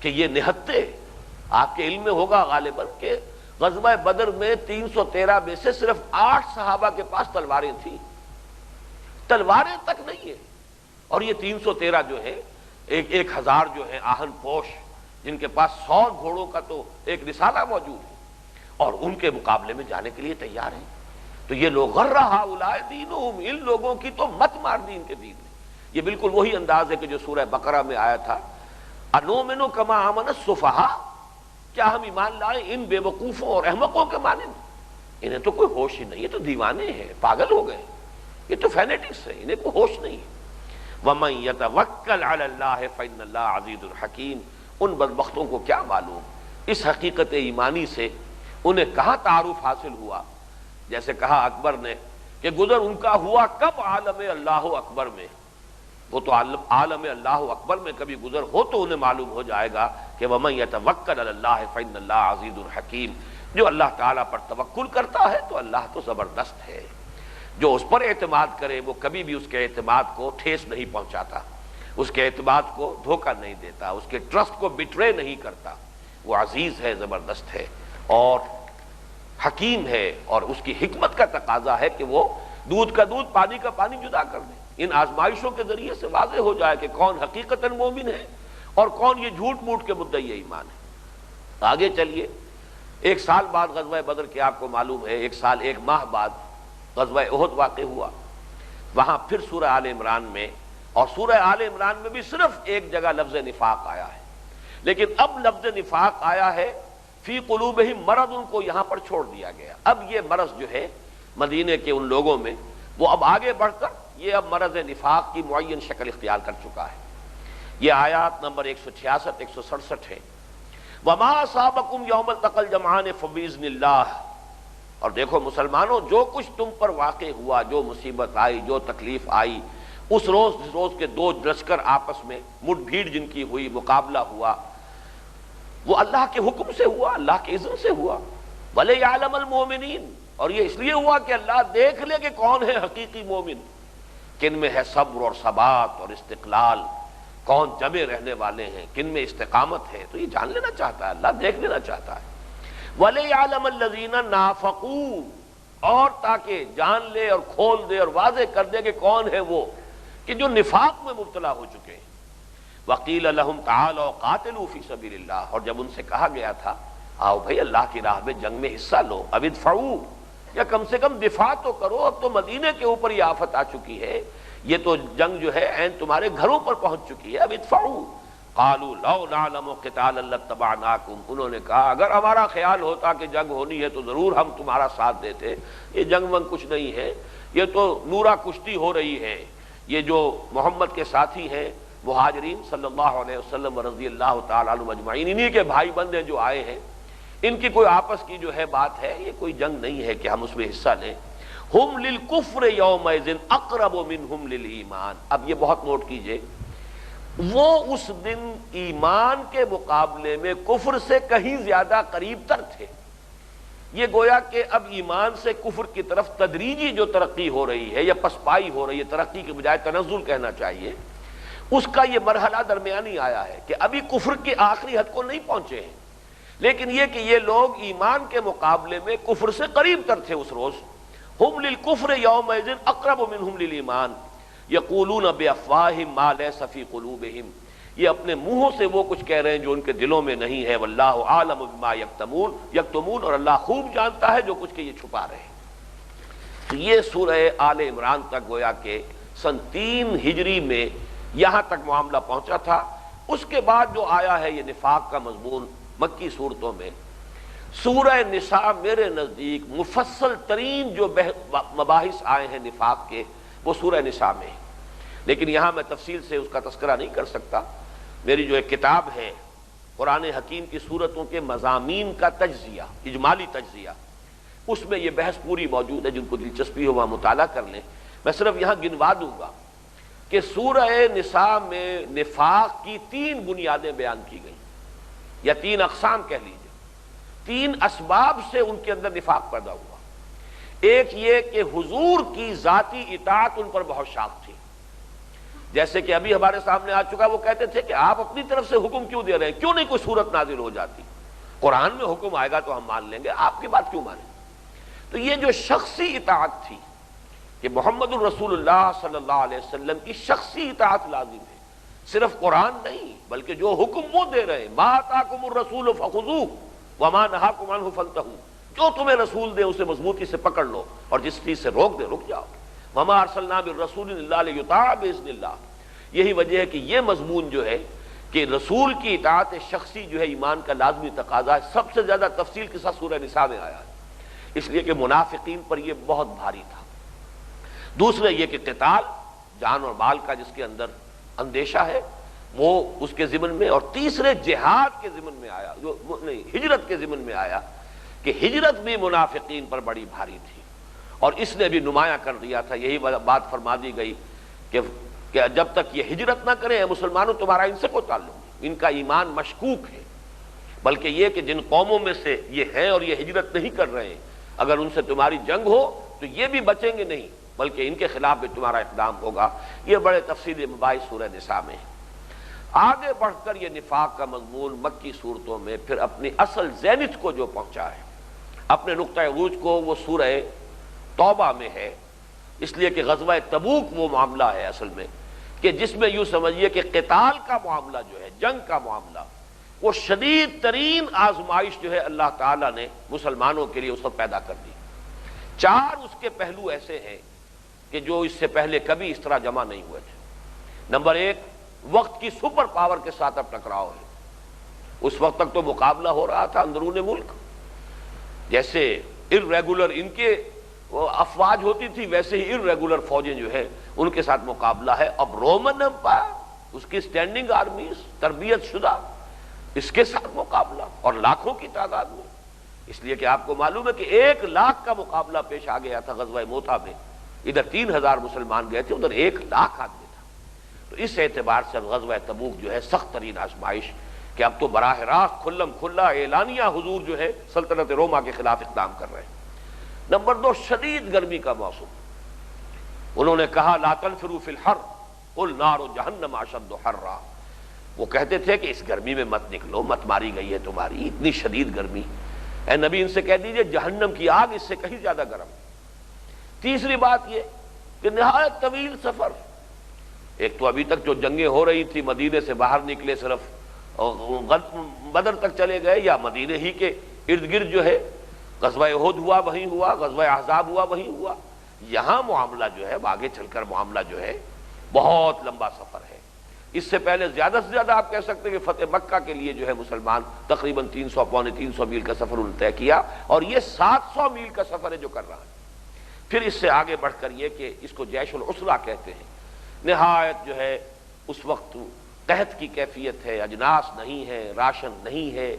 کہ یہ نہتے. آپ کے علم میں ہوگا غالباً کہ غزوہ بدر میں 313 میں سے صرف 8 صحابہ کے پاس تلواریں تھیں، تلواریں تک نہیں ہیں. اور یہ 313 جو ہے 1000 جو ہے آہن پوش جن کے پاس 100 گھوڑوں کا تو ایک رسالہ موجود ہے، اور ان کے مقابلے میں جانے کے لیے تیار ہیں۔ تو یہ لوگ غر ہؤلاء دینہم، ان لوگوں کی تو مت مار دی ان کے دین نے۔ یہ بالکل وہی انداز ہے کہ جو سورہ بقرہ میں آیا تھا، انؤمن کما آمن السفہاء، کیا ہم ایمان لائیں ان بے وقوفوں اور احمقوں کے مانند؟ انہیں تو کوئی ہوش ہی نہیں، یہ تو دیوانے ہیں، پاگل ہو گئے، یہ تو فینیٹکس ہیں، انہیں کوئی ہوش نہیں ہے۔ وَمَن يَتَوَكَّلْ عَلَى اللَّهِ فَإِنَّ اللَّهَ عَزِيزٌ حَكِيمٌ۔ ان بدبختوں کو کیا معلوم اس حقیقت ایمانی سے انہیں کہاں تعارف حاصل ہوا؟ جیسے کہا اکبر نے کہ گزر ان کا ہوا کب عالم اللہ اکبر میں، وہ تو عالم اللہ اکبر میں کبھی گزر ہو تو انہیں معلوم ہو جائے گا کہ وَمَن يَتَوَكَّلْ عَلَى اللَّهِ فَإِنَّ اللَّهَ عَزِيزٌ حَكِيمٌ۔ جو اللہ تعالیٰ پر توکل کرتا ہے تو اللہ تو زبردست ہے، جو اس پر اعتماد کرے وہ کبھی بھی اس کے اعتماد کو ٹھیس نہیں پہنچاتا، اس کے اعتماد کو دھوکہ نہیں دیتا، اس کے ٹرسٹ کو بٹرے نہیں کرتا۔ وہ عزیز ہے، زبردست ہے اور حکیم ہے، اور اس کی حکمت کا تقاضا ہے کہ وہ دودھ کا دودھ پانی کا پانی جدا کر دے۔ ان آزمائشوں کے ذریعے سے واضح ہو جائے کہ کون حقیقتاً مومن ہے اور کون یہ جھوٹ موٹ کے مدعی ایمان ہے۔ آگے چلیے، 1 سال بعد غزوہ بدر کے آپ کو معلوم ہے، 1 سال 1 ماہ بعد غزوہ احد واقع ہوا۔ وہاں پھر سورہ آل عمران میں، اور سورہ آل عمران میں بھی صرف ایک جگہ لفظ نفاق آیا ہے، لیکن اب لفظ نفاق آیا ہے فی قلوبہم مرض، ان کو یہاں پر چھوڑ دیا گیا۔ اب یہ مرض جو ہے مدینے کے ان لوگوں میں، وہ اب آگے بڑھ کر یہ اب مرض نفاق کی معین شکل اختیار کر چکا ہے۔ یہ آیات نمبر 166 167 ہے۔ وما اصابکم یوم التقى الجمعان فباذن اللہ۔ اور دیکھو مسلمانوں، جو کچھ تم پر واقع ہوا، جو مصیبت آئی، جو تکلیف آئی، اس روز جس روز کے 2 لشکر آپس میں مٹ بھیڑ جن کی ہوئی، مقابلہ ہوا، وہ اللہ کے حکم سے ہوا، اللہ کے اذن سے ہوا۔ وَلِيَعْلَمَ الْمُؤْمِنِينَ، اور یہ اس لیے ہوا کہ اللہ دیکھ لے کہ کون ہے حقیقی مومن، کن میں ہے صبر اور ثبات اور استقلال، کون جمے رہنے والے ہیں، کن میں استقامت ہے، تو یہ جان لینا چاہتا ہے، اللہ دیکھ لینا چاہتا ہے۔ وَلِيَعْلَمَ الَّذِينَ نَافَقُوا، اور تاکہ جان لے اور کھول دے اور واضح کر دے کہ کون ہے وہ کہ جو نفاق میں مبتلا ہو چکے ہیں۔ وَقِيلَ لَهُمْ تَعَالَوْا قَاتِلُوا فِي سَبِيلِ اللَّهِ، اور جب ان سے کہا گیا تھا آؤ بھائی اللہ کی راہ میں جنگ میں حصہ لو، اب ادفعوا، یا کم سے کم دفاع تو کرو، اب تو مدینے کے اوپر یہ آفت آ چکی ہے، یہ تو جنگ جو ہے عین تمہارے گھروں پر پہنچ چکی ہے، اب ادفعوا۔ قالوا لو نعلم قتالا لاتبعناکم، انہوں نے کہا اگر ہمارا خیال ہوتا کہ جنگ ہونی ہے تو ضرور ہم تمہارا ساتھ دیتے، یہ جنگ ونگ کچھ نہیں ہے، یہ تو نورا کشتی ہو رہی ہے۔ یہ جو محمد کے ساتھی ہیں مہاجرین صلی اللہ علیہ وسلم رضی اللہ تعالیٰ عنہم اجمعین، انہی کے بھائی بندے جو آئے ہیں، ان کی کوئی آپس کی جو ہے بات ہے، یہ کوئی جنگ نہیں ہے کہ ہم اس میں حصہ لیں۔ ہم للکفر یومئذ اقرب منہم للایمان، اب یہ بہت نوٹ کیجئے، وہ اس دن ایمان کے مقابلے میں کفر سے کہیں زیادہ قریب تر تھے۔ یہ گویا کہ اب ایمان سے کفر کی طرف تدریجی جو ترقی ہو رہی ہے یا پسپائی ہو رہی ہے، ترقی کے بجائے تنزل کہنا چاہیے، اس کا یہ مرحلہ درمیانی آیا ہے کہ ابھی کفر کی آخری حد کو نہیں پہنچے ہیں، لیکن یہ کہ یہ لوگ ایمان کے مقابلے میں کفر سے قریب تر تھے اس روز۔ ہم للکفر یومئذ اقرب منہم للایمان یقولون بافواہہم ما لیس فی قلوبہم، یہ اپنے منہوں سے وہ کچھ کہہ رہے ہیں جو ان کے دلوں میں نہیں ہے۔ واللہ عالم بما یکتمون، اور اللہ خوب جانتا ہے جو کچھ کہ یہ چھپا رہے ہیں۔ تو یہ سورہ آل عمران تک گویا کہ سن 3 ہجری میں یہاں تک معاملہ پہنچا تھا۔ اس کے بعد جو آیا ہے یہ نفاق کا مضمون مکی صورتوں میں، سورہ نساء میرے نزدیک مفصل ترین جو مباحث آئے ہیں نفاق کے وہ سورہ نساء میں، لیکن یہاں میں تفصیل سے اس کا تذکرہ نہیں کر سکتا۔ میری جو ایک کتاب ہے قرآن حکیم کی صورتوں کے مضامین کا تجزیہ، اجمالی تجزیہ، اس میں یہ بحث پوری موجود ہے، جن کو دلچسپی ہو وہاں مطالعہ کر لیں۔ میں صرف یہاں گنوا دوں گا کہ سورہ نساء میں نفاق کی 3 بنیادیں بیان کی گئیں، یا 3 اقسام کہہ لیجیے، 3 اسباب سے ان کے اندر نفاق پیدا ہوا۔ ایک یہ کہ حضور کی ذاتی اطاعت ان پر بہت شاق تھی، جیسے کہ ابھی ہمارے سامنے آ چکا، وہ کہتے تھے کہ آپ اپنی طرف سے حکم کیوں دے رہے ہیں، کیوں نہیں کوئی صورت نازل ہو جاتی، قرآن میں حکم آئے گا تو ہم مان لیں گے، آپ کی بات کیوں مانیں۔ تو یہ جو شخصی اطاعت تھی کہ محمد الرسول اللہ صلی اللہ علیہ وسلم کی شخصی اطاعت لازم ہے، صرف قرآن نہیں بلکہ جو حکم وہ دے رہے ہیں، ما آتاکم الرسول فخذوہ وما نہاکم عنہ فانتہوا، جو تمہیں رسول دے اسے مضبوطی سے پکڑ لو اور جس چیز سے روک دے رک جاؤ۔ وما ارسلنا بالرسول الا لیطاع باذن اللہ۔ یہی وجہ ہے کہ یہ مضمون جو ہے کہ رسول کی اطاعت شخصی جو ہے ایمان کا لازمی تقاضا ہے، سب سے زیادہ تفصیل کے ساتھ سورہ نساء میں آیا ہے، اس لیے کہ منافقین پر یہ بہت بھاری تھا۔ دوسرے یہ کہ قتال جان اور مال کا جس کے اندر اندیشہ ہے وہ اس کے ضمن میں، اور تیسرے جہاد کے ضمن میں آیا، جو نہیں ہجرت کے ضمن میں آیا کہ ہجرت بھی منافقین پر بڑی بھاری تھی، اور اس نے بھی نمایاں کر دیا تھا۔ یہی بات فرما دی گئی کہ جب تک یہ ہجرت نہ کریں اے مسلمانوں تمہارا ان سے کوئی تعلق نہیں، ان کا ایمان مشکوک ہے، بلکہ یہ کہ جن قوموں میں سے یہ ہیں اور یہ ہجرت نہیں کر رہے ہیں، اگر ان سے تمہاری جنگ ہو تو یہ بھی بچیں گے نہیں، بلکہ ان کے خلاف بھی تمہارا اقدام ہوگا۔ یہ بڑے تفصیلی مباحث سورہ نساء میں ہیں۔ آگے بڑھ کر یہ نفاق کا مضمون مکی صورتوں میں پھر اپنی اصل زینت کو جو پہنچا ہے، اپنے نقطہ عروج کو وہ سورہ توبہ میں ہے، اس لیے کہ غزوہ تبوک وہ معاملہ ہے اصل میں کہ جس میں یوں سمجھیے کہ قتال کا معاملہ جو ہے، جنگ کا معاملہ، وہ شدید ترین آزمائش جو ہے اللہ تعالیٰ نے مسلمانوں کے لیے اس وقت پیدا کر دی۔ چار اس کے پہلو ایسے ہیں کہ جو اس سے پہلے کبھی اس طرح جمع نہیں ہوئے تھے۔ نمبر ایک، وقت کی سپر پاور کے ساتھ اب ٹکراؤ ہے۔ اس وقت تک تو مقابلہ ہو رہا تھا اندرون ملک، جیسے ارریگولر ان کے افواج ہوتی تھی ویسے ہی ارریگولر فوجیں جو ہے ان کے ساتھ مقابلہ ہے۔ اب رومن امپائر، اس کی سٹینڈنگ آرمیز، تربیت شدہ، اس کے ساتھ مقابلہ، اور لاکھوں کی تعداد میں، اس لیے کہ آپ کو معلوم ہے کہ 1,00,000 کا مقابلہ پیش آ گیا تھا غزوہ موتا میں، ادھر 3,000 مسلمان گئے تھے، ادھر 1,00,000 آدمی تھا۔ تو اس اعتبار سے غزوہ تبوک جو ہے سخت ترین آزمائش کہ اب تو براہ راست کھلم کھلا اعلانیہ حضور جو ہے سلطنت روما کے خلاف اقدام کر رہے ہیں۔ نمبر دو، شدید گرمی کا موسم۔ انہوں نے کہا لا تنفروا فی الحر قل نار جہنم اشد حرا، وہ کہتے تھے کہ اس گرمی میں مت نکلو، مت ماری گئی ہے تمہاری، اتنی شدید گرمی، اے نبی ان سے کہہ دیجئے جہنم کی آگ اس سے کہیں زیادہ گرم۔ تیسری بات یہ کہ نہایت طویل سفر، ایک تو ابھی تک جو جنگیں ہو رہی تھی مدینے سے باہر نکلے صرف بدر تک چلے گئے یا مدینے ہی کے ارد گرد جو ہے، غزوہ احد ہوا وہیں ہوا، غزوہ احزاب ہوا وہیں ہوا، یہاں معاملہ جو ہے آگے چل کر معاملہ جو ہے بہت لمبا سفر ہے۔ اس سے پہلے زیادہ سے زیادہ آپ کہہ سکتے ہیں کہ فتح مکہ کے لیے جو ہے مسلمان تقریباً 300-350 میل کا سفر انہوں نے طے کیا، اور یہ 700 میل کا سفر ہے جو کر رہا ہے۔ پھر اس سے آگے بڑھ کر یہ کہ اس کو جیش العسرہ کہتے ہیں، نہایت جو ہے اس وقت قحط کی کیفیت ہے، اجناس نہیں ہے، راشن نہیں ہے،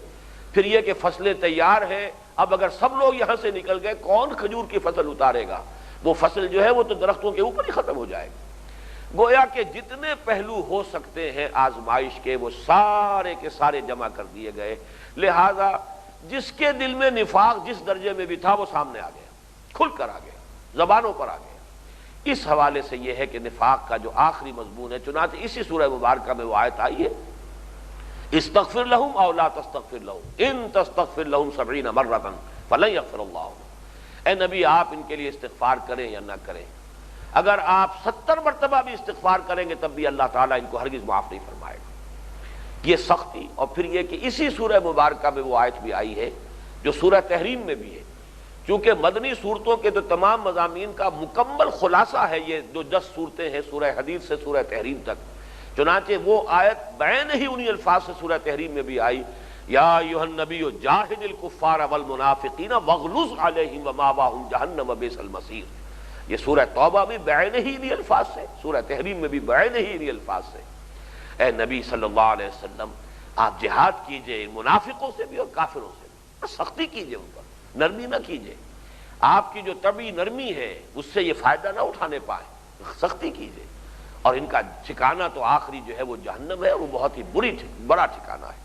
پھر یہ کہ فصلیں تیار ہیں، اب اگر سب لوگ یہاں سے نکل گئے کون کھجور کی فصل اتارے گا؟ وہ فصل جو ہے وہ تو درختوں کے اوپر ہی ختم ہو جائے گی۔ گویا کہ جتنے پہلو ہو سکتے ہیں آزمائش کے وہ سارے کے سارے جمع کر دیے گئے، لہذا جس کے دل میں نفاق جس درجے میں بھی تھا وہ سامنے آ گیا، کھل کر آ گیا، زبانوں پر آ گیا۔ اس حوالے سے یہ ہے کہ نفاق کا جو آخری مضمون ہے، چنانچہ اسی سورہ مبارکہ میں وہ آیت آئی ہے استغفر لهم او لا تستغفر لهم ان تستغفر لهم 70 مرة فلن يغفر الله لهم۔ اے نبی آپ ان کے لیے استغفار کریں یا نہ کریں، اگر آپ 70 مرتبہ بھی استغفار کریں گے تب بھی اللہ تعالیٰ ان کو ہرگز معاف نہیں فرمائے گا۔ یہ سختی، اور پھر یہ کہ اسی سورہ مبارکہ میں وہ آیت بھی آئی ہے جو سورہ تحریم میں بھی ہے، چونکہ مدنی صورتوں کے تو تمام مضامین کا مکمل خلاصہ ہے یہ جو 10 صورتیں ہیں سورہ حدید سے سورہ تحریم تک، چنانچہ وہ آیت بعین ہی انہی الفاظ سے سورہ تحریم میں بھی آئی یا ایھا النبی جاہد الکفار والمنافقین واغلظ علیہم ومأواہم جہنم وبئس المصیر۔ یہ سورہ توبہ بھی بعین ہی انہی الفاظ سے، سورہ تحریم میں بھی بعین ہی انہی الفاظ سے۔ اے نبی صلی اللہ علیہ وسلم آپ جہاد کیجئے منافقوں سے بھی اور کافروں سے بھی، سختی کیجئے ان پر، نرمی نہ کیجئے، آپ کی جو طبعی نرمی ہے اس سے یہ فائدہ نہ اٹھانے پائیں، سختی کیجئے، اور ان کا ٹھکانہ تو آخری جو ہے وہ جہنم ہے، وہ بہت ہی بڑا ٹھکانہ ہے۔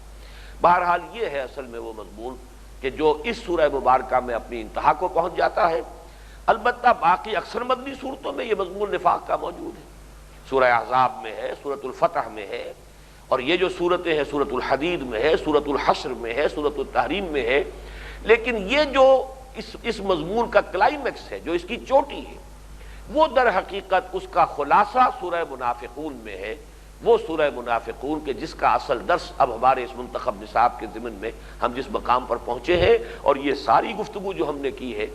بہرحال یہ ہے اصل میں وہ مضمون کہ جو اس سورہ مبارکہ میں اپنی انتہا کو پہنچ جاتا ہے۔ البتہ باقی اکثر مدنی صورتوں میں یہ مضمون نفاق کا موجود ہے، سورہ احزاب میں ہے، سورۃ الفتح میں ہے، اور یہ جو صورتیں ہیں سورۃ الحدید میں ہے، سورۃ الحشر میں ہے، سورۃ التحریم میں ہے، لیکن یہ جو اس مضمون کا کلائمیکس ہے، جو اس کی چوٹی ہے، وہ در حقیقت اس کا خلاصہ سورہ منافقون میں ہے، وہ سورہ منافقون کے جس کا اصل درس اب ہمارے اس منتخب نصاب کے ضمن میں ہم جس مقام پر پہنچے ہیں، اور یہ ساری گفتگو جو ہم نے کی ہے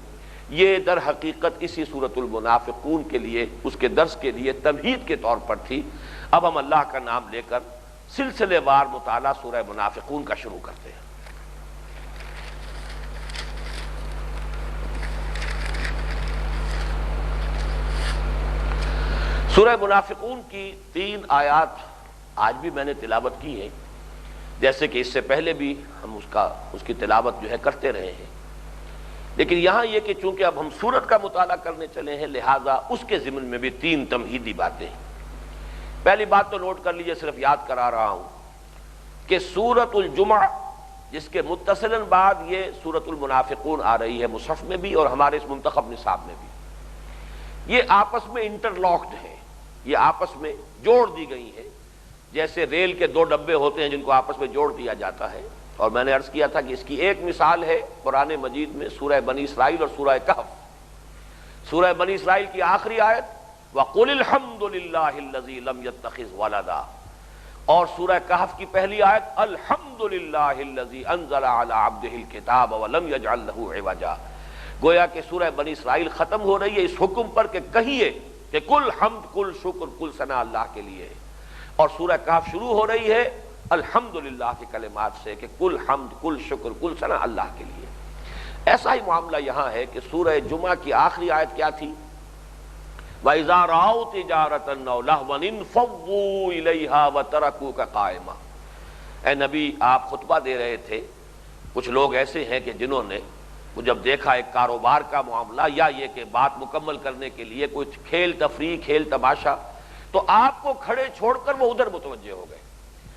یہ در حقیقت اسی سورۃ المنافقون کے لیے، اس کے درس کے لیے تمہید کے طور پر تھی۔ اب ہم اللہ کا نام لے کر سلسلے وار مطالعہ سورہ منافقون کا شروع کرتے ہیں۔ سورہ منافقون کی 3 آیات آج بھی میں نے تلاوت کی ہے، جیسے کہ اس سے پہلے بھی ہم اس کی تلاوت جو ہے کرتے رہے ہیں، لیکن یہاں یہ کہ چونکہ اب ہم سورت کا مطالعہ کرنے چلے ہیں لہذا اس کے ضمن میں بھی 3 تمہیدی باتیں ہیں۔ پہلی بات تو نوٹ کر لیجئے، صرف یاد کرا رہا ہوں کہ سورۃ الجمعہ جس کے متصلاً بعد یہ سورۃ المنافقون آ رہی ہے مصحف میں بھی اور ہمارے اس منتخب نصاب میں بھی، یہ آپس میں انٹرلاکڈ ہے، یہ آپس میں جوڑ دی گئی ہے، جیسے ریل کے 2 ڈبے ہوتے ہیں جن کو آپس میں جوڑ دیا جاتا ہے۔ اور میں نے عرض کیا تھا کہ اس کی ایک مثال ہے قرآن مجید میں سورہ بنی اسرائیل اور سورہ کہف۔ سورہ بنی اسرائیل کی آخری آیت وَقُلِ الْحَمْدُ لِلَّهِ الَّذِي لَمْ يَتَّخِذْ وَلَدًا، اور سورہ کہف کی پہلی آیت الحمد للہ الذی انزل علی عبدہ الکتاب ولم یجعل لہ عوجا۔ گویا کہ سورہ بنی اسرائیل ختم ہو رہی ہے اس حکم پر کہ کہیے کہ کل حمد کل شکر کل ثنا اللہ کے لیے، اور سورہ کہف شروع ہو رہی ہے الحمدللہ کے کلمات سے کہ کل حمد کل شکر کل ثنا اللہ کے لیے۔ ایسا ہی معاملہ یہاں ہے کہ سورہ جمعہ کی آخری آیت کیا تھی؟ وَإِذَا رَأَوْا تِجَارَةً أَوْ لَهْوًا انفَضُّوا إِلَيْهَا وَتَرَكُوكَ قَائِمًا۔ اے نبی آپ خطبہ دے رہے تھے، کچھ لوگ ایسے ہیں کہ جنہوں نے جب دیکھا ایک کاروبار کا معاملہ یا یہ کہ بات مکمل کرنے کے لیے کچھ کھیل تفریح کھیل تماشا، تو آپ کو کھڑے چھوڑ کر وہ ادھر متوجہ ہو گئے۔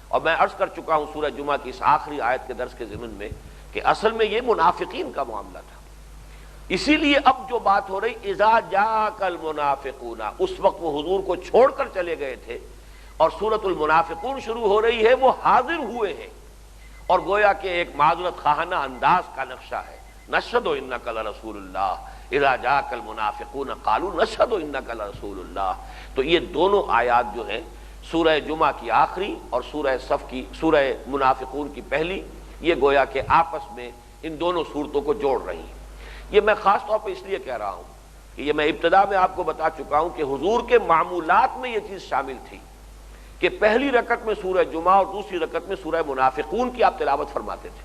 اور میں عرض کر چکا ہوں سورہ جمعہ کی اس آخری آیت کے درس کے ضمن میں کہ اصل میں یہ منافقین کا معاملہ تھا، اسی لیے اب جو بات ہو رہی اذا جاءک المنافقون، اس وقت وہ حضور کو چھوڑ کر چلے گئے تھے، اور سورۃ المنافقون شروع ہو رہی ہے وہ حاضر ہوئے ہیں، اور گویا کہ ایک معذرت خواہانہ انداز کا نقشہ ہے۔ نشہد انک لرسول اللہ اذا جاءک المنافقون قالوا نشہد انک لرسول اللہ۔ تو یہ دونوں آیات جو ہیں سورہ جمعہ کی آخری اور سورہ صف کی سورہ منافقون کی پہلی، یہ گویا کہ آپس میں ان دونوں صورتوں کو جوڑ رہی ہیں۔ یہ میں خاص طور پہ اس لیے کہہ رہا ہوں کہ یہ میں ابتدا میں آپ کو بتا چکا ہوں کہ حضور کے معمولات میں یہ چیز شامل تھی کہ پہلی رکعت میں سورہ جمعہ اور دوسری رکعت میں سورہ منافقون کی آپ تلاوت فرماتے تھے۔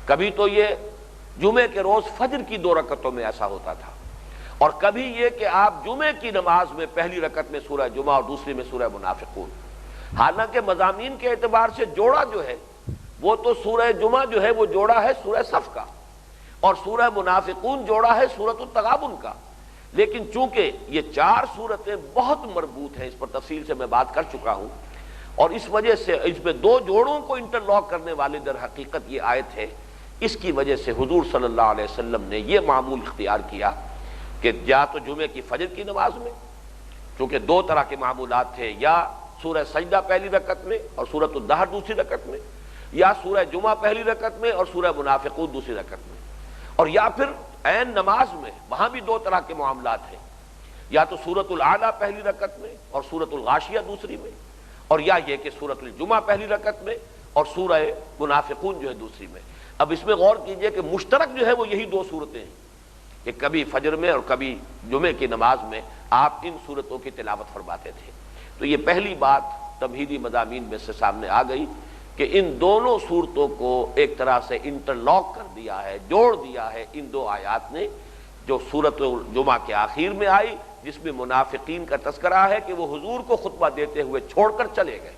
کبھی تو یہ جمعے کے روز فجر کی 2 رکعتوں میں ایسا ہوتا تھا، اور کبھی یہ کہ آپ جمعے کی نماز میں پہلی رکعت میں سورہ جمعہ اور دوسری میں سورہ منافقون۔ حالانکہ مضامین کے اعتبار سے جوڑا جو ہے وہ تو سورہ جمعہ جو ہے وہ جوڑا ہے سورہ صف کا، اور سورہ منافقون جوڑا ہے سورۃ التغابن کا، لیکن چونکہ یہ 4 صورتیں بہت مربوط ہیں، اس پر تفصیل سے میں بات کر چکا ہوں، اور اس وجہ سے اس میں 2 جوڑوں کو انٹرلاک کرنے والے در حقیقت یہ آیت ہے۔ اس کی وجہ سے حضور صلی اللہ علیہ وسلم نے یہ معمول اختیار کیا کہ یا تو جمعے کی فجر کی نماز میں، چونکہ 2 طرح کے معمولات تھے، یا سورہ سجدہ پہلی رکعت میں اور سورۃ الدہر دوسری رکعت میں، یا سورہ جمعہ پہلی رکعت میں اور سورہ منافقون دوسری رکعت میں، اور یا پھر عین نماز میں وہاں بھی 2 طرح کے معاملات ہیں، یا تو سورۃ الاعلیٰ پہلی رکعت میں اور سورۃ الغاشیہ دوسری میں، اور یا یہ کہ سورۃ الجمعہ پہلی رکعت میں اور سورہ منافقون جو ہے دوسری میں۔ اب اس میں غور کیجئے کہ مشترک جو ہے وہ یہی 2 صورتیں ہیں کہ کبھی فجر میں اور کبھی جمعے کی نماز میں آپ ان صورتوں کی تلاوت فرماتے تھے۔ تو یہ پہلی بات تمہیدی مضامین میں سے سامنے آ گئی کہ ان دونوں صورتوں کو ایک طرح سے انٹرلاک کر دیا ہے، جوڑ دیا ہے ان 2 آیات نے، جو سورۃ الجمعہ کے آخر میں آئی جس میں منافقین کا تذکرہ ہے کہ وہ حضور کو خطبہ دیتے ہوئے چھوڑ کر چلے گئے،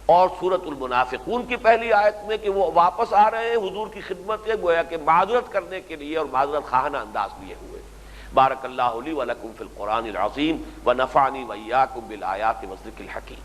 اور سورۃ المنافقون کی پہلی آیت میں کہ وہ واپس آ رہے ہیں حضور کی خدمت میں گویا کہ معذرت کرنے کے لیے اور معذرت خواہانہ انداز لیے ہوئے۔ بارک اللہ لی و لکم فی القرآن العظیم ونفعنی وإیاکم بالآیات والذکر الحکیم۔